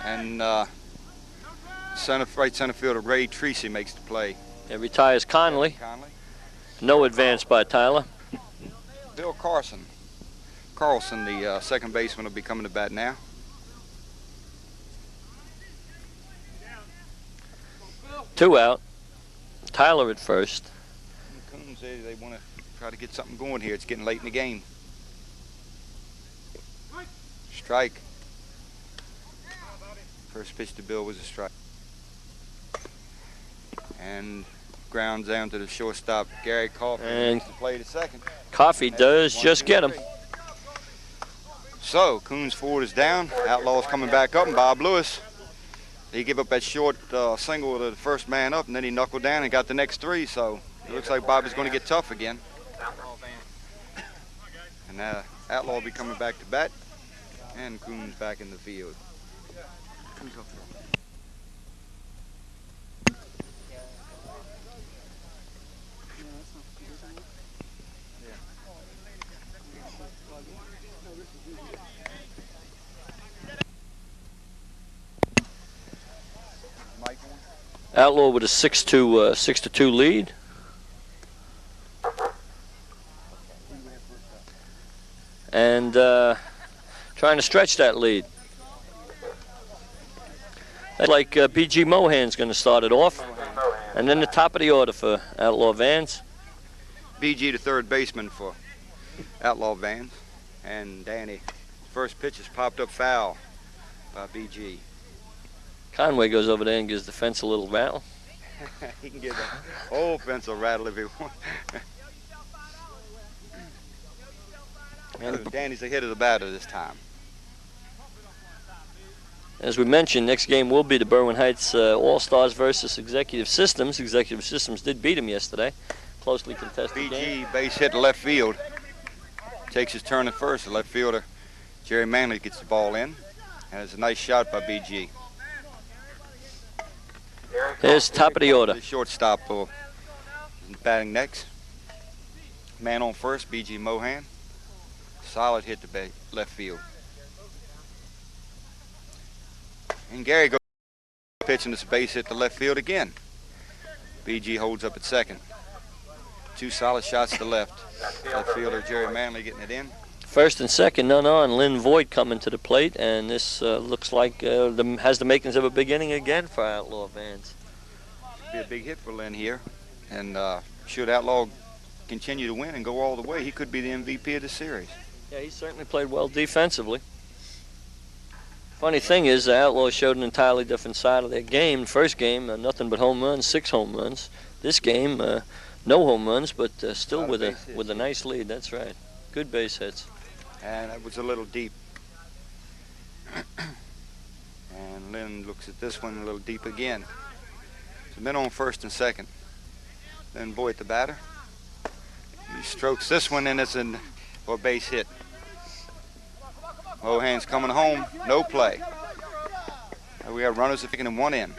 S5: And right center fielder Ray Treacy makes the play.
S1: It retires Conley.
S5: Conley.
S1: No advance by Tyler.
S5: Bill Carlson, the second baseman, will be coming to bat now.
S1: Two out. Tyler at first.
S5: Koons, they want to try to get something going here. It's getting late in the game. Strike. First pitch to Bill was a strike. And grounds down to the shortstop, Gary Coffey,
S1: And
S5: makes the play to second.
S1: Coffey does just get him.
S5: So, Koons Ford is down. Outlaws coming back up, and Bob Lewis, he gave up that short single to the first man up, and then he knuckled down and got the next three. So, it looks like Bob is going to get tough again. And Outlaw will be coming back to bat, and Koons back in the field.
S1: Outlaw with a 6-2 lead. And trying to stretch that lead. Like B.G. Mohan's going to start it off. And then the top of the order for Outlaw Vans.
S5: BG, the third baseman for Outlaw Vans. And Danny, first pitch is popped up foul by BG.
S1: Conway goes over there and gives the fence a little rattle.
S5: He can give the whole fence a rattle if he wants. And Danny's ahead of the batter this time.
S1: As we mentioned, next game will be the Berwyn Heights All-Stars versus Executive Systems. Executive Systems did beat them yesterday. Closely contested game.
S5: BG base hit to left field. Takes his turn at first. The left fielder, Jerry Manley, gets the ball in. And it's a nice shot by BG.
S1: Here's top of the order.
S5: The shortstop batting next. Man on first, BG Mohan. Solid hit to left field. And Gary goes pitching this base hit to left field again. BG holds up at second. Two solid shots to left. Left fielder Jerry Manley getting it in.
S1: First and second, none on. Lynn Voigt coming to the plate, and this looks like has the makings of a big inning again for Outlaw Vans.
S5: Be a big hit for Lynn here, and should Outlaw continue to win and go all the way, he could be the MVP of the series.
S1: Yeah, he certainly played well defensively. Funny thing is, the Outlaws showed an entirely different side of their game. First game, nothing but home runs, 6 home runs. This game, no home runs, but still with a nice lead. That's right, good base hits.
S5: And that was a little deep. And Lynn looks at this one a little deep again. So men on first and second. Then Voigt, the batter. He strokes this one, and it's a base hit. Mohan's coming home, no play. We got runners at second and one in.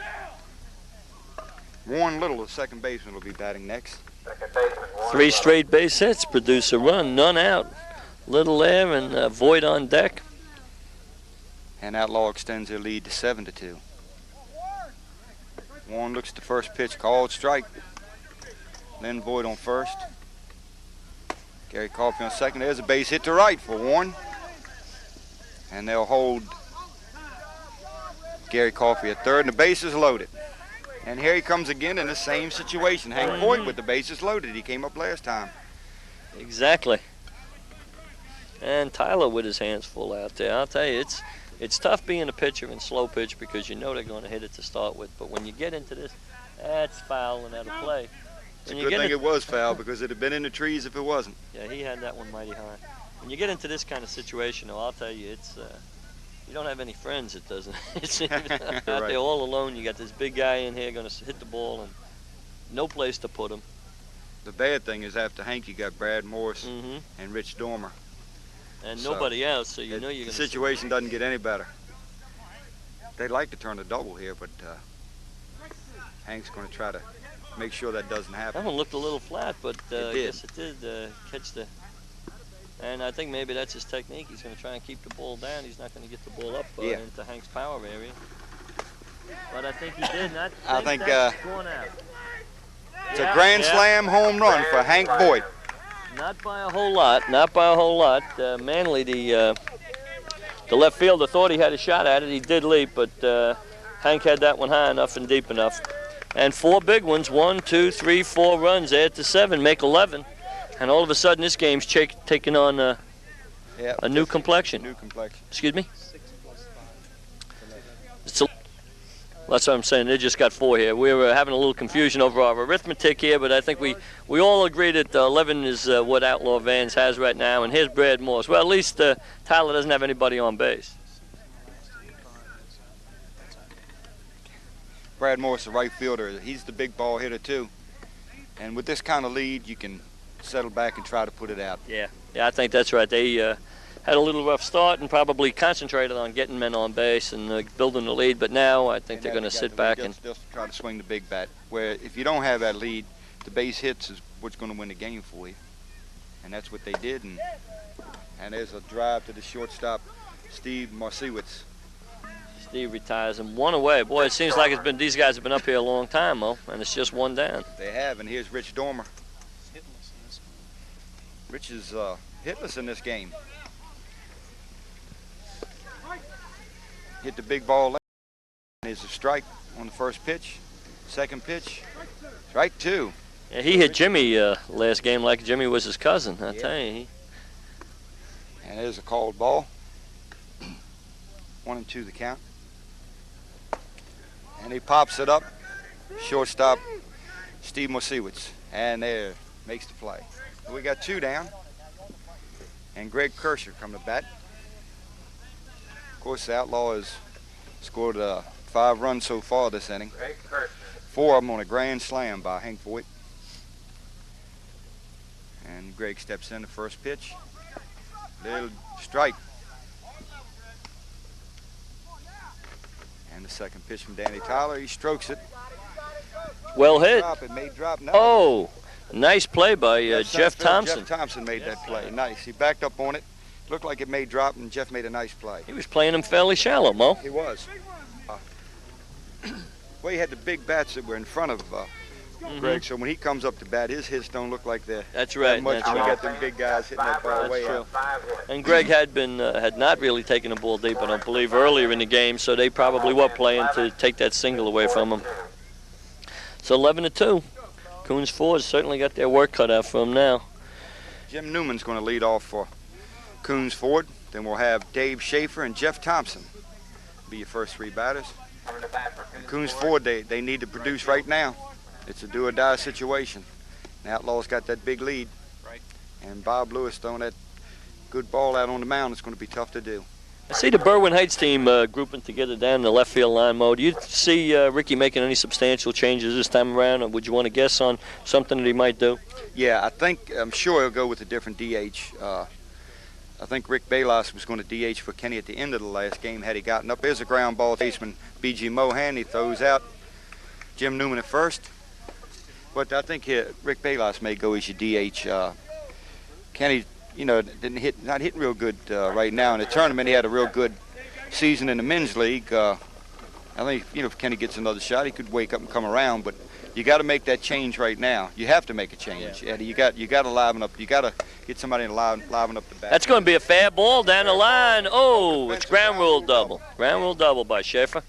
S5: Warren Little, the second baseman, will be batting next.
S1: 3 straight base hits produce a run, none out. Little there and Voigt on deck.
S5: And Outlaw extends their lead to 7-2. Warren looks at the first pitch, called strike. Lynn Voigt on first. Gary Coffey on second. There's a base hit to right for Warren. And they'll hold Gary Coffey at third, and the base is loaded. And here he comes again in the same situation. Hank Voigt with the bases loaded. He came up last time.
S1: Exactly. And Tyler with his hands full out there. I'll tell you, it's tough being a pitcher in slow pitch because you know they're going to hit it to start with. But when you get into this, that's foul and out of play.
S5: It's a good thing it was foul because it'd have been in the trees if it wasn't.
S1: Yeah, he had that one mighty high. When you get into this kind of situation, though, I'll tell you, it's you don't have any friends. It doesn't. It's out there all alone. You got this big guy in here going to hit the ball and no place to put him.
S5: The bad thing is after Hank, you got Brad Morris and Rich Dormer.
S1: And nobody else, so you know you're going to.
S5: The situation doesn't get any better. They'd like to turn a double here, but Hank's going to try to make sure that doesn't happen.
S1: That one looked a little flat, but I guess it did catch the And I think maybe that's his technique. He's going to try and keep the ball down. He's not going to get the ball up
S5: Yeah.
S1: into Hank's power area. But I think he did. And
S5: I think
S1: that's going out.
S5: it's a grand slam home run for Hank Voigt.
S1: Not by a whole lot. Not by a whole lot. Manley, the left fielder, thought he had a shot at it. He did leap, but Hank had that one high enough and deep enough. And 4 big ones. 1, 2, 3, 4 runs. Add to 7, make 11. And all of a sudden, this game's taking on a new complexion.
S5: New complexion.
S1: Excuse me?
S4: 6 plus 5.
S1: It's that's what I'm saying. They just got 4 here. We were having a little confusion over our arithmetic here, but I think we all agree that 11 is what Outlaw Vans has right now. And here's Brad Morse. Well, at least Tyler doesn't have anybody on base.
S5: Brad Morris, the right fielder, he's the big ball hitter too. And with this kind of lead, you can settle back and try to put it out.
S1: Yeah, I think that's right. They had a little rough start and probably concentrated on getting men on base and building the lead. But now I think they're going to sit back and
S5: just try to swing the big bat. Where if you don't have that lead, the base hits is what's going to win the game for you. And that's what they did. And there's a drive to the shortstop, Steve Marciewicz.
S1: Steve retires and 1 away. Boy, it seems like these guys have been up here a long time, Mo, and it's just 1 down.
S5: They have, and here's Rich Dormer.
S4: He's hitless in this one.
S5: Rich is hitless in this game. Hit the big ball left. There's a strike on the first pitch. Second pitch, strike 2.
S1: Yeah, he hit Jimmy last game like Jimmy was his cousin. I tell you.
S5: And there's a called ball. 1 and 2 the count. And he pops it up. Shortstop Steve Marciewicz. And there, makes the play. We got 2 down. And Greg Kirscher coming to bat. Of course, the Outlaw has scored 5 runs so far this inning. 4 of them on a grand slam by Hank Voigt. And Greg steps in the first pitch. Little strike. And the second pitch from Danny Tyler. He strokes it.
S1: Well hit.
S5: It may drop now.
S1: Oh, nice play by Jeff Thompson.
S5: Jeff Thompson made that play. Nice. He backed up on it. Looked like it may drop, and Jeff made a nice play.
S1: He was playing him fairly shallow, Mo.
S5: He was. Well, he had the big bats that were in front of Greg, so when he comes up to bat, his hits don't look like they're
S1: That's right.
S5: that much.
S1: That's
S5: We
S1: right.
S5: got them big guys hitting that ball
S1: That's
S5: way
S1: true.
S5: out.
S1: And Greg had not really taken the ball deep, I don't believe, earlier in the game, so they probably were playing to take that single away from him. So 11-2. Koons Ford certainly got their work cut out for him now.
S5: Jim Newman's going to lead off for Koons Ford. Then we'll have Dave Schaefer and Jeff Thompson be your first 3 batters. And Koons Ford, they need to produce right now. It's a do-or-die situation. The Outlaws got that big lead.
S4: Right.
S5: And Bob Lewis throwing that good ball out on the mound. It's going to be tough to do.
S1: I see the Berwyn Heights team grouping together down the left field line, Mo. Do you see Ricky making any substantial changes this time around, or would you want to guess on something that he might do?
S5: Yeah, I'm sure he'll go with a different DH. I think Rick Balas was going to DH for Kenny at the end of the last game had he gotten up. There's a ground ball. Baseman B.G. Mohan, he throws out Jim Newman at first. But I think Rick Balas may go as your DH. Kenny, not hitting real good right now in the tournament. He had a real good season in the men's league. I think, if Kenny gets another shot, he could wake up and come around. But you got to make that change right now. You have to make a change, Eddie. You got to liven up. You got to get somebody to liven up the bat.
S1: That's going to be a fair ball down the line. Oh, it's ground rule double. Ground rule double by Schaefer.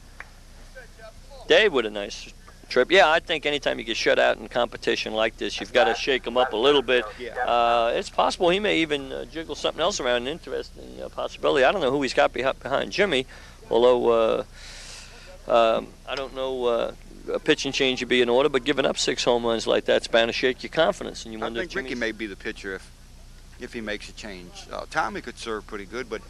S1: Dave with a nice trip. Yeah, I think anytime you get shut out in competition like this, you've got to shake him up a little bit. It's possible he may even jiggle something else around, an interesting possibility. I don't know who he's got behind Jimmy, although I don't know a pitching change would be in order, but giving up 6 home runs like that's bound to shake your confidence. And you wonder
S5: I think Ricky may be the pitcher if he makes a change. Tommy could serve pretty good, but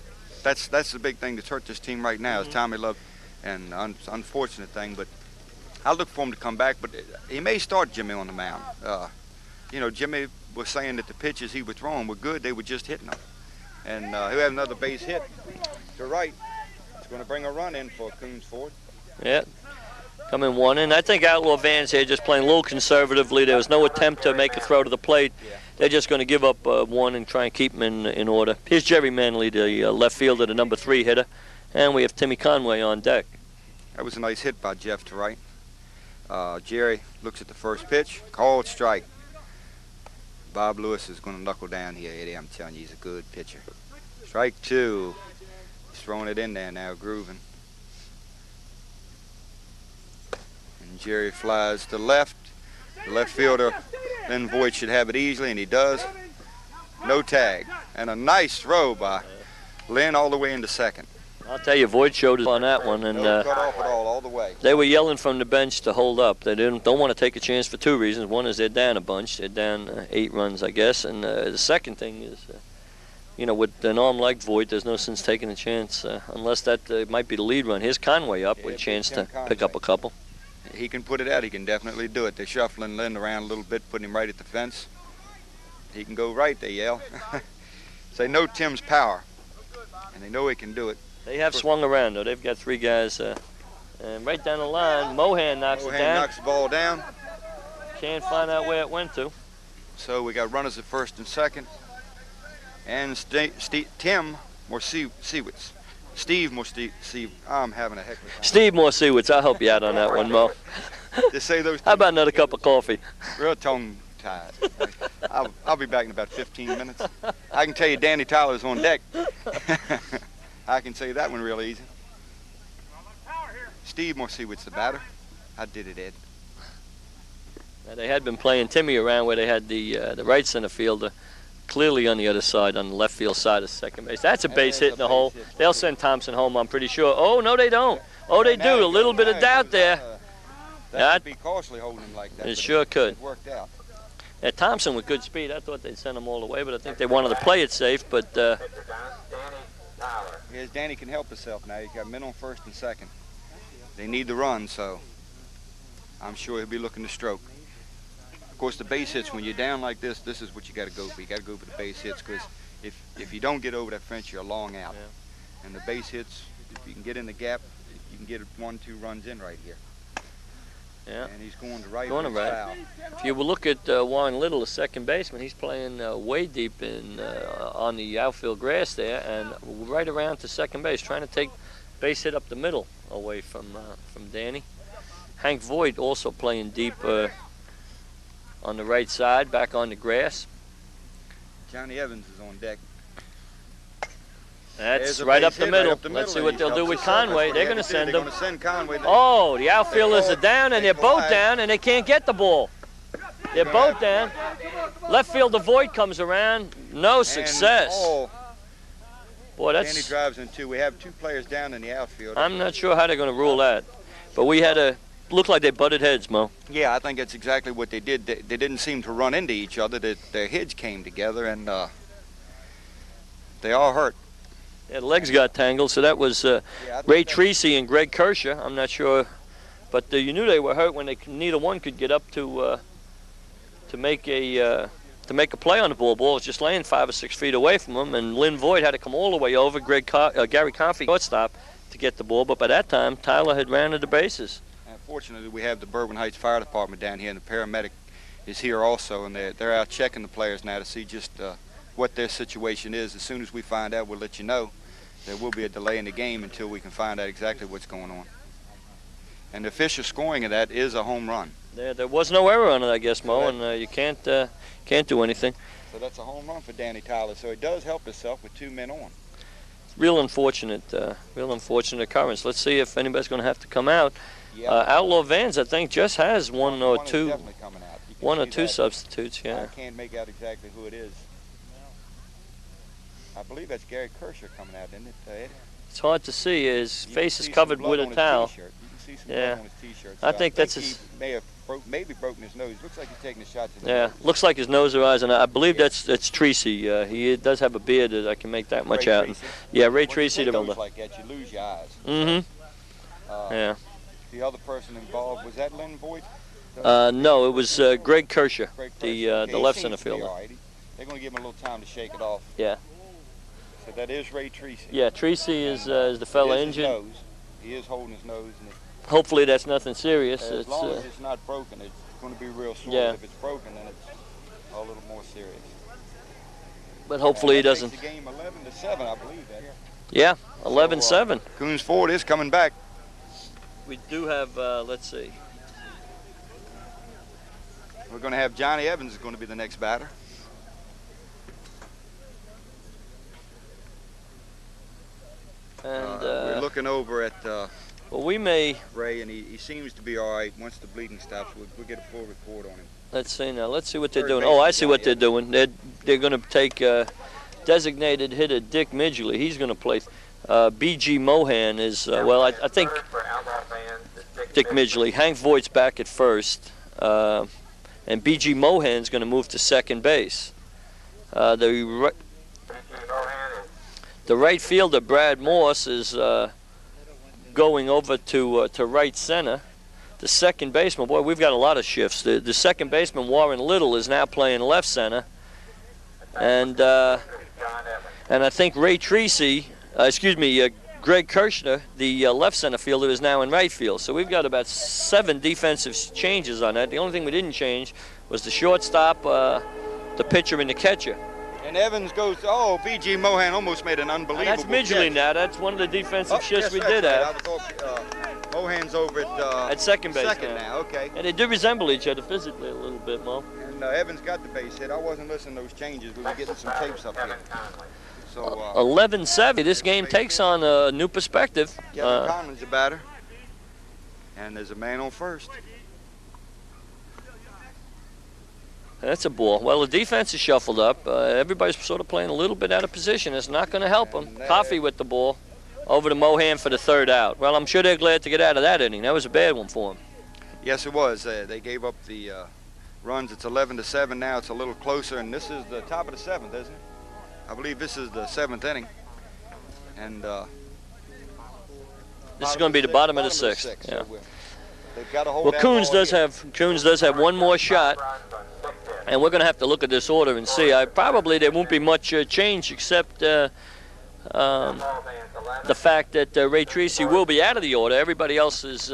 S5: that's the big thing that's hurt this team right now is Tommy Love, and unfortunate thing, but I look for him to come back, but he may start Jimmy on the mound. Jimmy was saying that the pitches he was throwing were good, they were just hitting them. And he'll have another base hit to right. It's going to bring a run in for Koons Ford.
S1: Yeah. Coming one in. I think Outlaw Vans here just playing a little conservatively. There was no attempt to make a throw to the plate. They're just going to give up one and try and keep them in order. Here's Jerry Manley, the left fielder, the number 3 hitter. And we have Timmy Conway on deck.
S5: That was a nice hit by Jeff to right. Jerry looks at the first pitch, called strike. Bob Lewis is going to knuckle down here, Eddie. I'm telling you, he's a good pitcher. Strike 2. He's throwing it in there now, grooving. And Jerry flies to left. The left fielder, Lynn Voigt, should have it easily, and he does. No tag. And a nice throw by Lynn all the way into second.
S1: I'll tell you, Voigt showed it on that one, and
S5: No cut off at all the way.
S1: they were yelling from the bench to hold up. They don't want to take a chance for 2 reasons. One is they're down a bunch. They're down 8 runs, I guess. And the second thing is, with an arm like Voigt, there's no sense taking a chance unless that might be the lead run. Here's Conway up with a chance to pick up a couple.
S5: He can put it out. He can definitely do it. They're shuffling Lynn around a little bit, putting him right at the fence. He can go right, they yell. So they know Tim's power, and they know he can do it.
S1: They have swung around, though. They've got 3 guys. And right down the line, Mohan knocks it
S5: Mohan
S1: down.
S5: knocks the ball down.
S1: Can't find out where it went to.
S5: So we got runners at first and second. And Tim Morsiewicz. Steve Morsiewicz. I'm having a heck of a time.
S1: Steve Morsiewicz, I'll help you out on that one, Mo.
S5: Just say those.
S1: How about another cup of coffee?
S5: Real tongue-tied. I'll be back in about 15 minutes. I can tell you Danny Tyler's on deck. I can say that one real easy. Steve Morsiewicz, the batter. I did it, Ed.
S1: Now, they had been playing Timmy around where they had the right center fielder clearly on the other side, on the left field side of second base. That's a base hit in the hole. They'll send Thompson home, I'm pretty sure. Oh, no, they don't. Oh, they do. A little bit of doubt there.
S5: That could be costly holding him like that.
S1: It sure could.
S5: It worked out.
S1: Yeah, Thompson with good speed. I thought they'd send him all the way, but I think they wanted to play it safe. But
S5: Here's Danny can help himself now. He's got men on first and second. They need the run, so I'm sure he'll be looking to stroke. Of course, the base hits, when you're down like this is what you got to go for. You got to go for the base hits, because if you don't get over that fence, you're long out.
S1: Yeah.
S5: And the base hits, if you can get in the gap, you can get 1-2 runs in right here.
S1: Yeah.
S5: And he's going to right.
S1: Going to right.
S5: Foul.
S1: If you will look at Warren Little, the second baseman, he's playing way deep in on the outfield grass there, and right around to second base, trying to take base hit up the middle away from Danny. Hank Voigt also playing deep on the right side, back on the grass.
S5: Johnny Evans is on deck.
S1: That's right up the middle. Let's see what they'll do with Conway. They're going to send him. Oh, the outfielders are down, and they're both down, and they can't get the ball. They're both down. Left fielder Voigt comes around. No success. Boy,
S5: Danny
S1: that's.
S5: drives in 2. We have 2 players down in the outfield.
S1: I'm not sure how they're going to rule that, but we had a. Looked like they butted heads, Mo.
S5: Yeah, I think that's exactly what they did. They didn't seem to run into each other. Their heads came together, and they all hurt.
S1: Yeah, the legs got tangled, so that was Ray Treacy and Greg Kershaw. I'm not sure, but you knew they were hurt when neither one could get up to make a play on the ball. Ball was just laying 5 or 6 feet away from them, and Lynn Voigt had to come all the way over. Gary Coffey shortstop to get the ball, but by that time Tyler had rounded the bases.
S5: Fortunately, we have the Bourbon Heights Fire Department down here, and the paramedic is here also, and they're out checking the players now to see just what their situation is. As soon as we find out, we'll let you know. There will be a delay in the game until we can find out exactly what's going on. And the official scoring of that is a home run.
S1: There was no error on it, I guess, Mo, and you can't do anything.
S5: So that's a home run for Danny Tyler. So he does help himself with 2 men on.
S1: Real unfortunate occurrence. Let's see if anybody's going to have to come out.
S5: Yeah.
S1: Outlaw Vans, I think, just has one or two substitutes. Yeah.
S5: I can't make out exactly who it is. I believe that's Gary Kershaw coming out, isn't it, Ed?
S1: It's hard to see. His face is covered with a towel.
S5: You can see some
S1: Yeah.
S5: blood on his T-shirt.
S1: I think that's his.
S5: He may have maybe broken his nose. Looks like he's taking a shot to the
S1: Yeah,
S5: nose.
S1: looks like his nose or eyes, and I believe that's Treacy. He does have a beard that I can make that much
S5: Ray
S1: out.
S5: Treacy.
S1: Yeah, Ray
S5: When you
S1: Treacy,
S5: take
S1: the
S5: those
S1: builder.
S5: like that, you lose your eyes.
S1: Mm-hmm. Yeah.
S5: The other person involved, was that Lynn Voigt?
S1: No, it was Greg Kershaw,
S5: Greg Kershaw.
S1: the
S5: Okay, he
S1: left
S5: seems
S1: center
S5: to be
S1: fielder.
S5: all right. They're going to give him a little time to shake it off.
S1: Yeah.
S5: So that is Ray Treacy.
S1: Yeah, Treacy is the fella
S5: It is his
S1: injured.
S5: nose. He is holding his nose. And
S1: hopefully that's nothing serious.
S5: As
S1: It's,
S5: long as it's not broken, it's going to be real sore.
S1: Yeah.
S5: If it's broken, then it's a little more serious.
S1: but hopefully he
S5: That makes
S1: doesn't.
S5: the game 11-7, I believe that.
S1: Yeah, 11-7.
S5: Koons Ford is coming back.
S1: We do have, let's see.
S5: We're going to have Johnny Evans is going to be the next batter.
S1: And
S5: we're looking over at
S1: well, we may.
S5: Ray, and he seems to be all right. Once the bleeding stops, we'll get a full report on him.
S1: Let's see now. Let's see what they're
S5: Third
S1: doing.
S5: baseman
S1: Oh, I see what
S5: Johnny
S1: they're doing. They're going to take designated hitter Dick Midgley. He's going to play. B.G. Mohan is well. I think
S2: Third for Outlaw fans is
S1: Dick Midgley. Hank Voigt's back at first, and B.G. Mohan's going to move to second base. The right fielder Brad Morse is going over to right center. The second baseman, boy, we've got a lot of shifts. The second baseman Warren Little is now playing left center, and I think Ray Treacy, Greg Kirshner, the left center fielder, is now in right field. So we've got about 7 defensive changes on that. The only thing we didn't change was the shortstop, the pitcher, and the catcher.
S5: And Evans goes, B.G. Mohan almost made an unbelievable
S1: And that's Midgley
S5: catch.
S1: now. That's one of the defensive shifts
S5: yes,
S1: we
S5: that's
S1: did
S5: right.
S1: have.
S5: I thought, Mohan's over
S1: At second base
S5: second
S1: now.
S5: now, okay.
S1: And they do resemble each other physically a little bit, Mo.
S5: And Evans got the base hit. I wasn't listening to those changes. We were getting some tapes up here. So
S1: 11-7. This game takes on a new perspective.
S5: Kevin Conlon's a batter. And there's a man on first.
S1: That's a ball. Well, the defense is shuffled up. Everybody's sort of playing a little bit out of position. It's not going to help them. Coffey with the ball over to Mohan for the third out. Well, I'm sure they're glad to get out of that inning. That was a bad one for them.
S5: Yes, it was. They gave up the runs. It's 11-7 now. It's a little closer, and this is the top of the 7th, isn't it? I believe this is the 7th inning. And
S1: this is going to be the bottom of the 6th. Yeah.
S5: So they've got to hold
S1: Well,
S5: that
S1: Koons
S5: ball
S1: does have one more shot, and we're going to have to look at this order and see. Probably there won't be much change except the fact that Ray Treacy will be out of the order. Everybody else is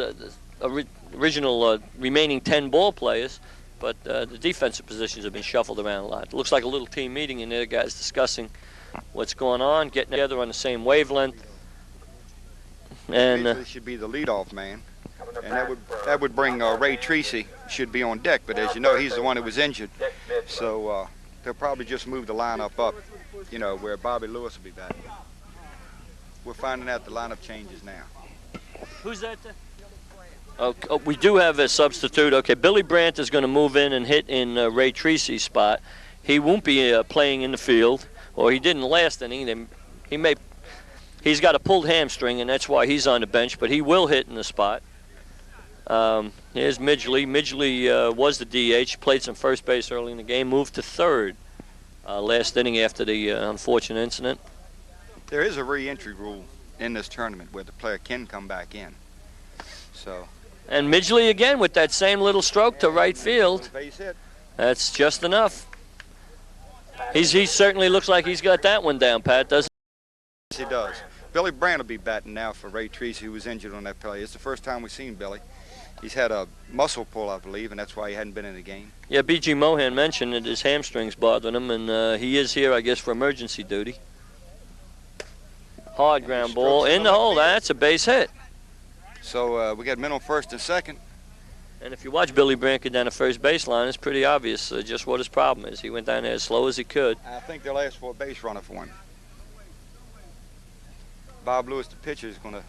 S1: original remaining 10 ball players, but the defensive positions have been shuffled around a lot. It looks like a little team meeting in there, guys discussing what's going on, getting together on the same wavelength. And
S5: Midgley should be the leadoff man, and that would bring Ray Treacy should be on deck. But as you know, he's the one that was injured, so they'll probably just move the lineup up, where Bobby Lewis will be back. We're finding out the lineup changes now.
S1: who's that? Oh, we do have a substitute. Okay, Billy Brandt is going to move in and hit in Ray Treacy's spot. He won't be playing in the field, or he didn't last inning. He's got a pulled hamstring, and that's why he's on the bench. But he will hit in the spot. Here's Midgley. Midgley was the DH. Played some first base early in the game. Moved to third last inning after the unfortunate incident.
S5: There is a re-entry rule in this tournament where the player can come back in. So.
S1: And Midgley again with that same little stroke to right field.
S5: Base hit.
S1: That's just enough. He certainly looks like he's got that one down, Pat, doesn't
S5: Yes, he does. Billy Brandt will be batting now for Ray Treacy, who was injured on that play. It's the first time we've seen Billy. He's had a muscle pull, I believe, and that's why he hadn't been in the game.
S1: Yeah, B.G. Mohan mentioned that his hamstrings bothering him, and he is here, I guess, for emergency duty. Hard ground ball in the hole. That's a base hit.
S5: So we got men on first and second.
S1: And if you watch Billy Brandt get down the first baseline, it's pretty obvious just what his problem is. He went down there as slow as he could.
S5: I think they'll ask for a base runner for him. Bob Lewis, the pitcher, is going to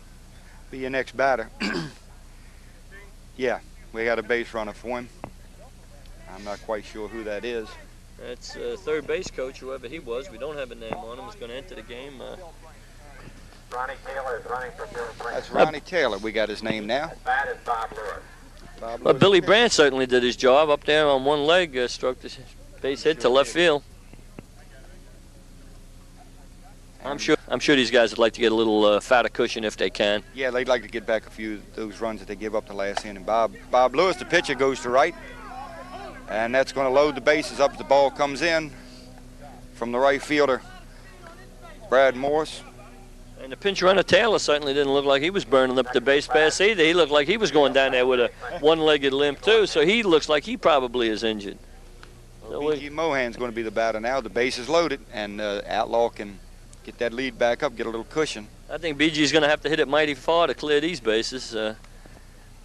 S5: be your next batter. Yeah, we got a base runner for him. I'm not quite sure who that is.
S1: That's third base coach, whoever he was. We don't have a name on him. Is going to enter the game.
S2: Ronnie Taylor is running for Billy Brandt.
S5: That's Ronnie Taylor. We got his name now.
S2: That is Bob Lewis.
S5: Bob
S1: Well,
S5: Lewis,
S1: Billy
S5: pitcher.
S1: Brandt certainly did his job up there on one leg, stroked the base hit to left field. I'm sure these guys would like to get a little fatter cushion if they can.
S5: Yeah, they'd like to get back a few of those runs that they give up the last inning. Bob Lewis, the pitcher, goes to right, and that's going to load the bases up as the ball comes in from the right fielder, Brad Morris.
S1: And the pinch runner Taylor certainly didn't look like he was burning up the base pass either. He looked like he was going down there with a one-legged limp too, so he looks like he probably is injured.
S5: Well, B.G. Mohan's going to be the batter now. The base is loaded, and Outlaw can get that lead back up, get a little cushion.
S1: I think BG's going to have to hit it mighty far to clear these bases.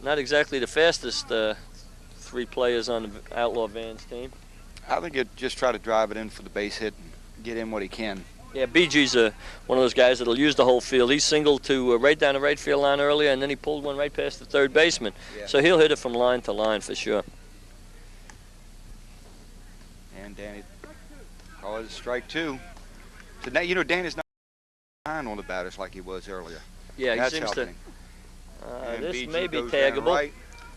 S1: Not exactly the fastest three players on the Outlaw Vans team.
S5: I think he'd just try to drive it in for the base hit and get in what he can.
S1: Yeah, BG's one of those guys that'll use the whole field. He singled to right down the right field line earlier, and then he pulled one right past the third baseman.
S5: Yeah.
S1: So he'll hit it from line to line for sure.
S5: And Danny calls strike two. So now, you know, Danny's not behind on the batters like he was earlier.
S1: Yeah,
S5: That's
S1: he seems
S5: helping.
S1: to. This
S5: BG
S1: may be
S5: goes down
S1: taggable.
S5: right.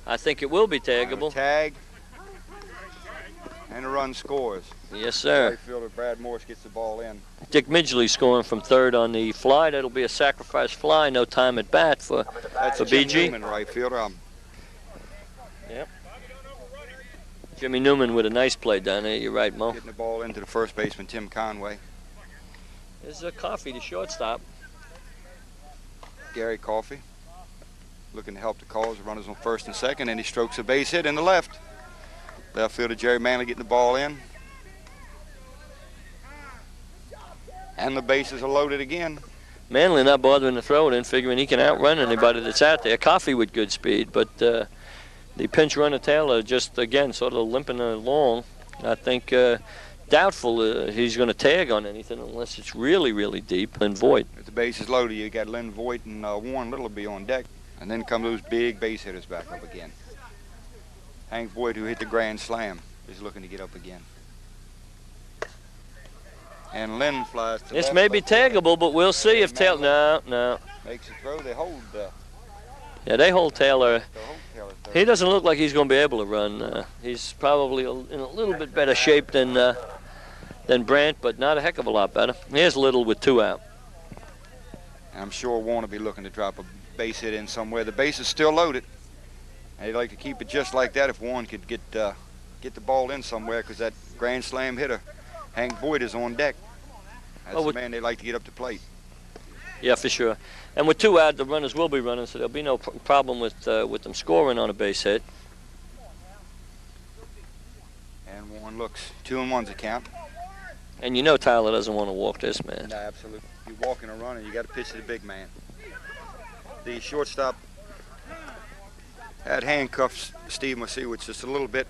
S1: I think it will be taggable.
S5: Tag. And a run scores.
S1: Yes, sir.
S5: Right fielder Brad Morse gets the ball in.
S1: Dick Midgley scoring from third on the fly. That'll be a sacrifice fly. No time at bat for
S5: That's
S1: BG.
S5: Jim Newman, right fielder.
S1: Jimmy Newman with a nice play down there. You're right, Mo.
S5: Getting the ball into the first baseman, Tim Conway.
S1: There's a Coffee, the shortstop.
S5: Gary Coffey looking to help the cause. The runners on first and second, and he strokes a base hit in the left. Left fielder Jerry Manley getting the ball in. And the bases are loaded again.
S1: Manley not bothering to throw it in, figuring he can outrun anybody that's out there. Coffee with good speed, but the pinch runner Taylor just, again, sort of limping along. I think doubtful he's going to tag on anything unless it's really, really deep. Lynn Voigt.
S5: If the base is loaded, you got Lynn Voigt and Warren Little be on deck. And then come those big base hitters back up again. Hank Voigt, who hit the grand slam, is looking to get up again. And Lynn flies to
S1: This
S5: left,
S1: may be taggable, but we'll see if Taylor. No.
S5: Makes a throw. They hold
S1: Yeah, they hold Taylor.
S5: Taylor.
S1: He doesn't look like he's going to be able to run. He's probably in a little bit better shape than Brandt, but not a heck of a lot better. Here's Little with two out.
S5: I'm sure Warren will be looking to drop a base hit in somewhere. The base is still loaded. And he'd like to keep it just like that if Warren could get the ball in somewhere, because that grand slam hitter, Hank Voigt, is on deck. That's the man they like to get up to plate.
S1: Yeah, for sure. And with two out, the runners will be running, so there'll be no problem with them scoring on a base hit.
S5: And Warren looks 2-1's a count.
S1: And you know Tyler doesn't want to walk this man.
S5: No, absolutely. You walk in a run and you got to pitch to the big man. The shortstop had handcuffs Steve Masiewicz just a little bit.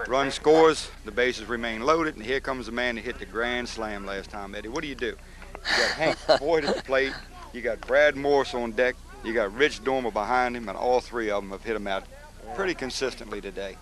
S5: Run scores, the bases remain loaded, and here comes the man that hit the grand slam last time, Eddie. What do? You got Hank Voigt at the plate, you got Brad Morse on deck, you got Rich Dormer behind him, and all three of them have hit him out pretty consistently today.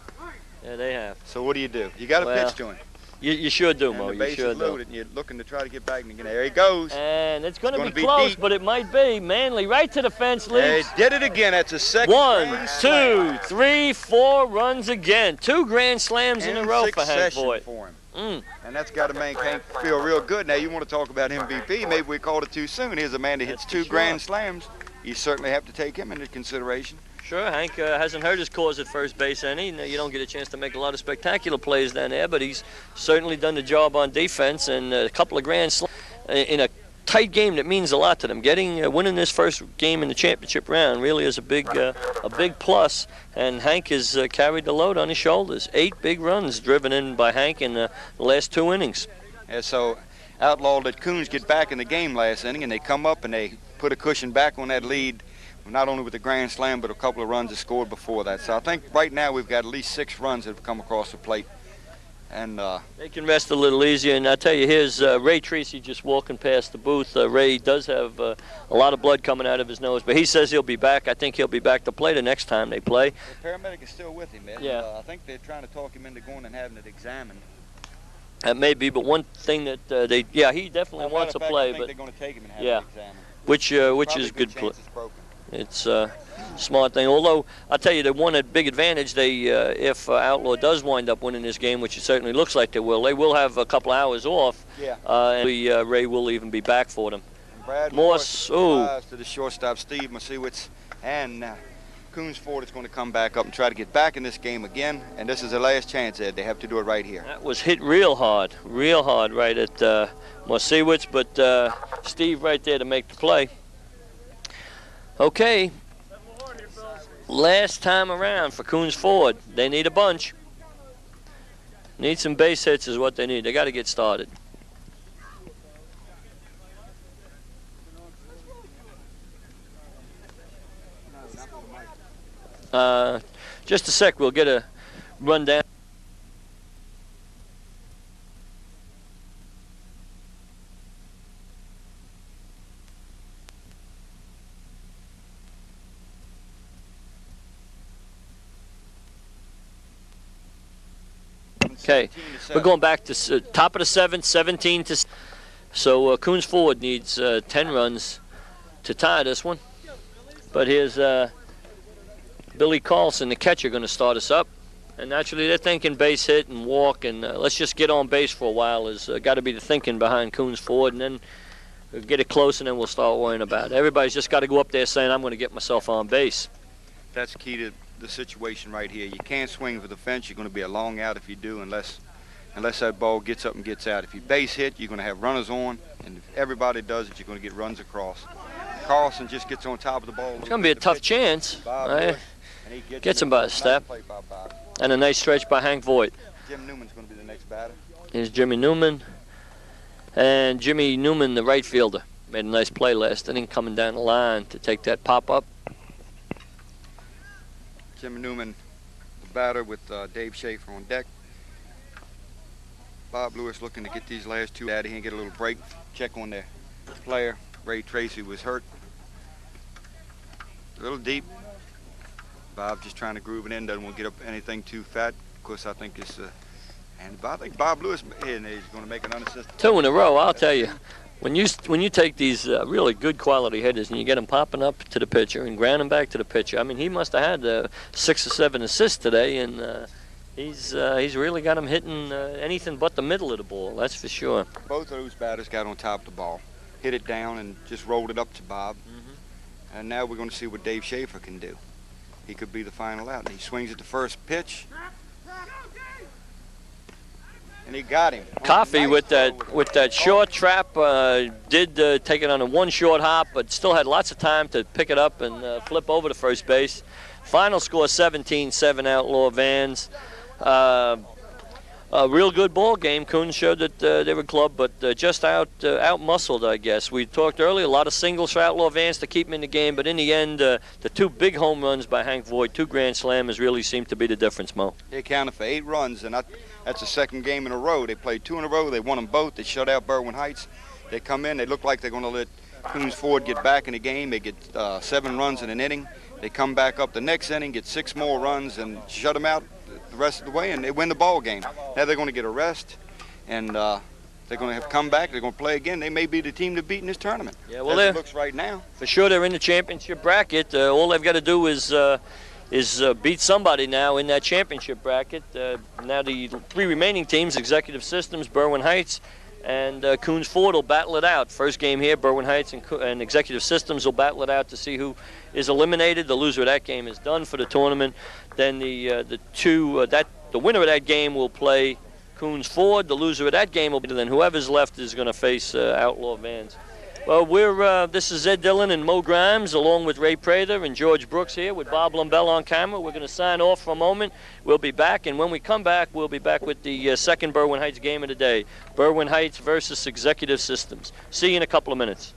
S1: Yeah, they have.
S5: So what do? You got to pitch to him.
S1: You sure do, Mo.
S5: And the base
S1: you sure
S5: is loaded, and you're looking to try to get back and again. There he goes.
S1: And it's going to
S5: gonna
S1: be
S5: be
S1: close,
S5: deep.
S1: but it might be. Manley right to the fence leads.
S5: They did it again. That's a second.
S1: 1,
S5: grand
S1: 2,
S5: slam.
S1: 3, 4 runs again. 2 grand slams in a row for Hank
S5: succession
S1: Voigt.
S5: for him. And that's got to make Hank feel real good. Now, you want to talk about MVP. Maybe we called it too soon. Here's a man that hits
S1: That's
S5: 2
S1: for
S5: grand
S1: sure.
S5: slams. You certainly have to take him into consideration.
S1: Sure, Hank hasn't hurt his cause at first base any. You don't get a chance to make a lot of spectacular plays down there, but he's certainly done the job on defense, and a couple of grand slams in a tight game that means a lot to them. Winning this first game in the championship round really is a big plus, and Hank has carried the load on his shoulders. 8 big runs driven in by Hank in the last 2 innings.
S5: And so Outlaw let Koons get back in the game last inning, and they come up and they put a cushion back on that lead, not only with the grand slam, but a couple of runs that scored before that. So I think right now we've got at least 6 runs that have come across the plate. And
S1: they can rest a little easier. And I tell you, here's Ray Tracy just walking past the booth. Ray does have a lot of blood coming out of his nose, but he says he'll be back. I think he'll be back to play the next time they play.
S5: the paramedic is still with him, Ed.
S1: Yeah.
S5: I think they're trying to talk him into going and having it examined.
S1: That may be, but one thing that he definitely wants to play,
S5: I think
S1: but
S5: they're going to take him and have
S1: yeah.
S5: it examined.
S1: which
S5: Probably
S1: is good play.
S5: chance it's broken.
S1: It's a smart thing. Although, I'll tell you, the one big advantage, if Outlaw does wind up winning this game, which it certainly looks like they will have a couple hours off.
S5: Yeah.
S1: And Ray will even be back for them.
S5: Brad
S1: Morse,
S5: flies to the shortstop, Steve Masiewicz, and Koons Ford is going to come back up and try to get back in this game again, and this is their last chance, Ed. They have to do it right here.
S1: That was hit real hard right at Mosiewicz, but Steve right there to make the play. Okay, last time around for Koons Ford. They need a bunch. Need some base hits is what they need. They got to get started. Just a sec, we'll get a rundown. Okay, we're going back to top of the seventh, 17 to. So Koons Ford needs 10 runs to tie this one. But here's Billy Carlson, the catcher, going to start us up. And naturally, they're thinking base hit and walk, and let's just get on base for a while is got to be the thinking behind Koons Ford, and then we'll get it close, and then we'll start worrying about it. Everybody's just got to go up there saying, I'm going to get myself on base.
S5: That's key to the situation right here. You can't swing for the fence. You're going to be a long out if you do, unless that ball gets up and gets out. If you base hit, you're going to have runners on, and if everybody does it, you're going to get runs across. Carlson just gets on top of the ball.
S1: It's going to be a tough chance.
S5: Right?
S1: Gets him by a step. And a nice stretch by Hank Voigt.
S5: Jim Newman's going to be the next batter.
S1: Here's Jimmy Newman. And Jimmy Newman, the right fielder, made a nice play last inning coming down the line to take that pop-up.
S5: Jimmy Newman, the batter with Dave Schaefer on deck. Bob Lewis looking to get these last two out of here and get a little break. Check on their player. Ray Tracy was hurt. A little deep. Bob just trying to groove it in. Doesn't want to get up anything too fat. Of course, I think it's and I think Bob Lewis is going to make an unassisted.
S1: 2 in a row, I'll tell you. When you take these really good quality hitters and you get them popping up to the pitcher and grounding back to the pitcher, I mean, he must have had 6 or 7 assists today, and he's really got them hitting anything but the middle of the ball. That's for sure.
S5: Both of those batters got on top of the ball, hit it down, and just rolled it up to Bob. And now we're going to see what Dave Schaefer can do. He could be the final out. And he swings at the first pitch. And he got him.
S1: Coffey with that short trap did take it on a one short hop, but still had lots of time to pick it up and flip over to first base. Final score 17-7 Outlaw Vans. A real good ball game. Koons showed that they were clubbed, but just out-muscled, I guess. We talked earlier, a lot of singles for Outlaw Vans to keep them in the game, but in the end, the 2 big home runs by Hank Voigt, 2 grand slammers really seemed to be the difference, Mo.
S5: They accounted for 8 runs, and that's the second game in a row. They played 2 in a row. They won them both. They shut out Berwyn Heights. They come in. They look like they're going to let Koons Ford get back in the game. They get 7 runs in an inning. They come back up the next inning, get 6 more runs, and shut them out the rest of the way, and they win the ball game. Now they're going to get a rest, and they're going to have come back. They're going to play again. They may be the team to beat in this tournament.
S1: Yeah, well,
S5: as it looks right now.
S1: For sure, they're in the championship bracket. All they've got to do is beat somebody now in that championship bracket. Now the 3 remaining teams, Executive Systems, Berwyn Heights, and Koons Ford will battle it out. First game here, Berwyn Heights and Executive Systems will battle it out to see who is eliminated. The loser of that game is done for the tournament. Then the winner of that game will play Koons Ford. The loser of that game will be, then whoever's left is going to face Outlaw Vans. Well, this is Ed Dillon and Mo Grimes, along with Ray Prather and George Brooks here with Bob Lumbell on camera. We're going to sign off for a moment. We'll be back, and when we come back, we'll be back with the second Berwyn Heights game of the day. Berwyn Heights versus Executive Systems. See you in a couple of minutes.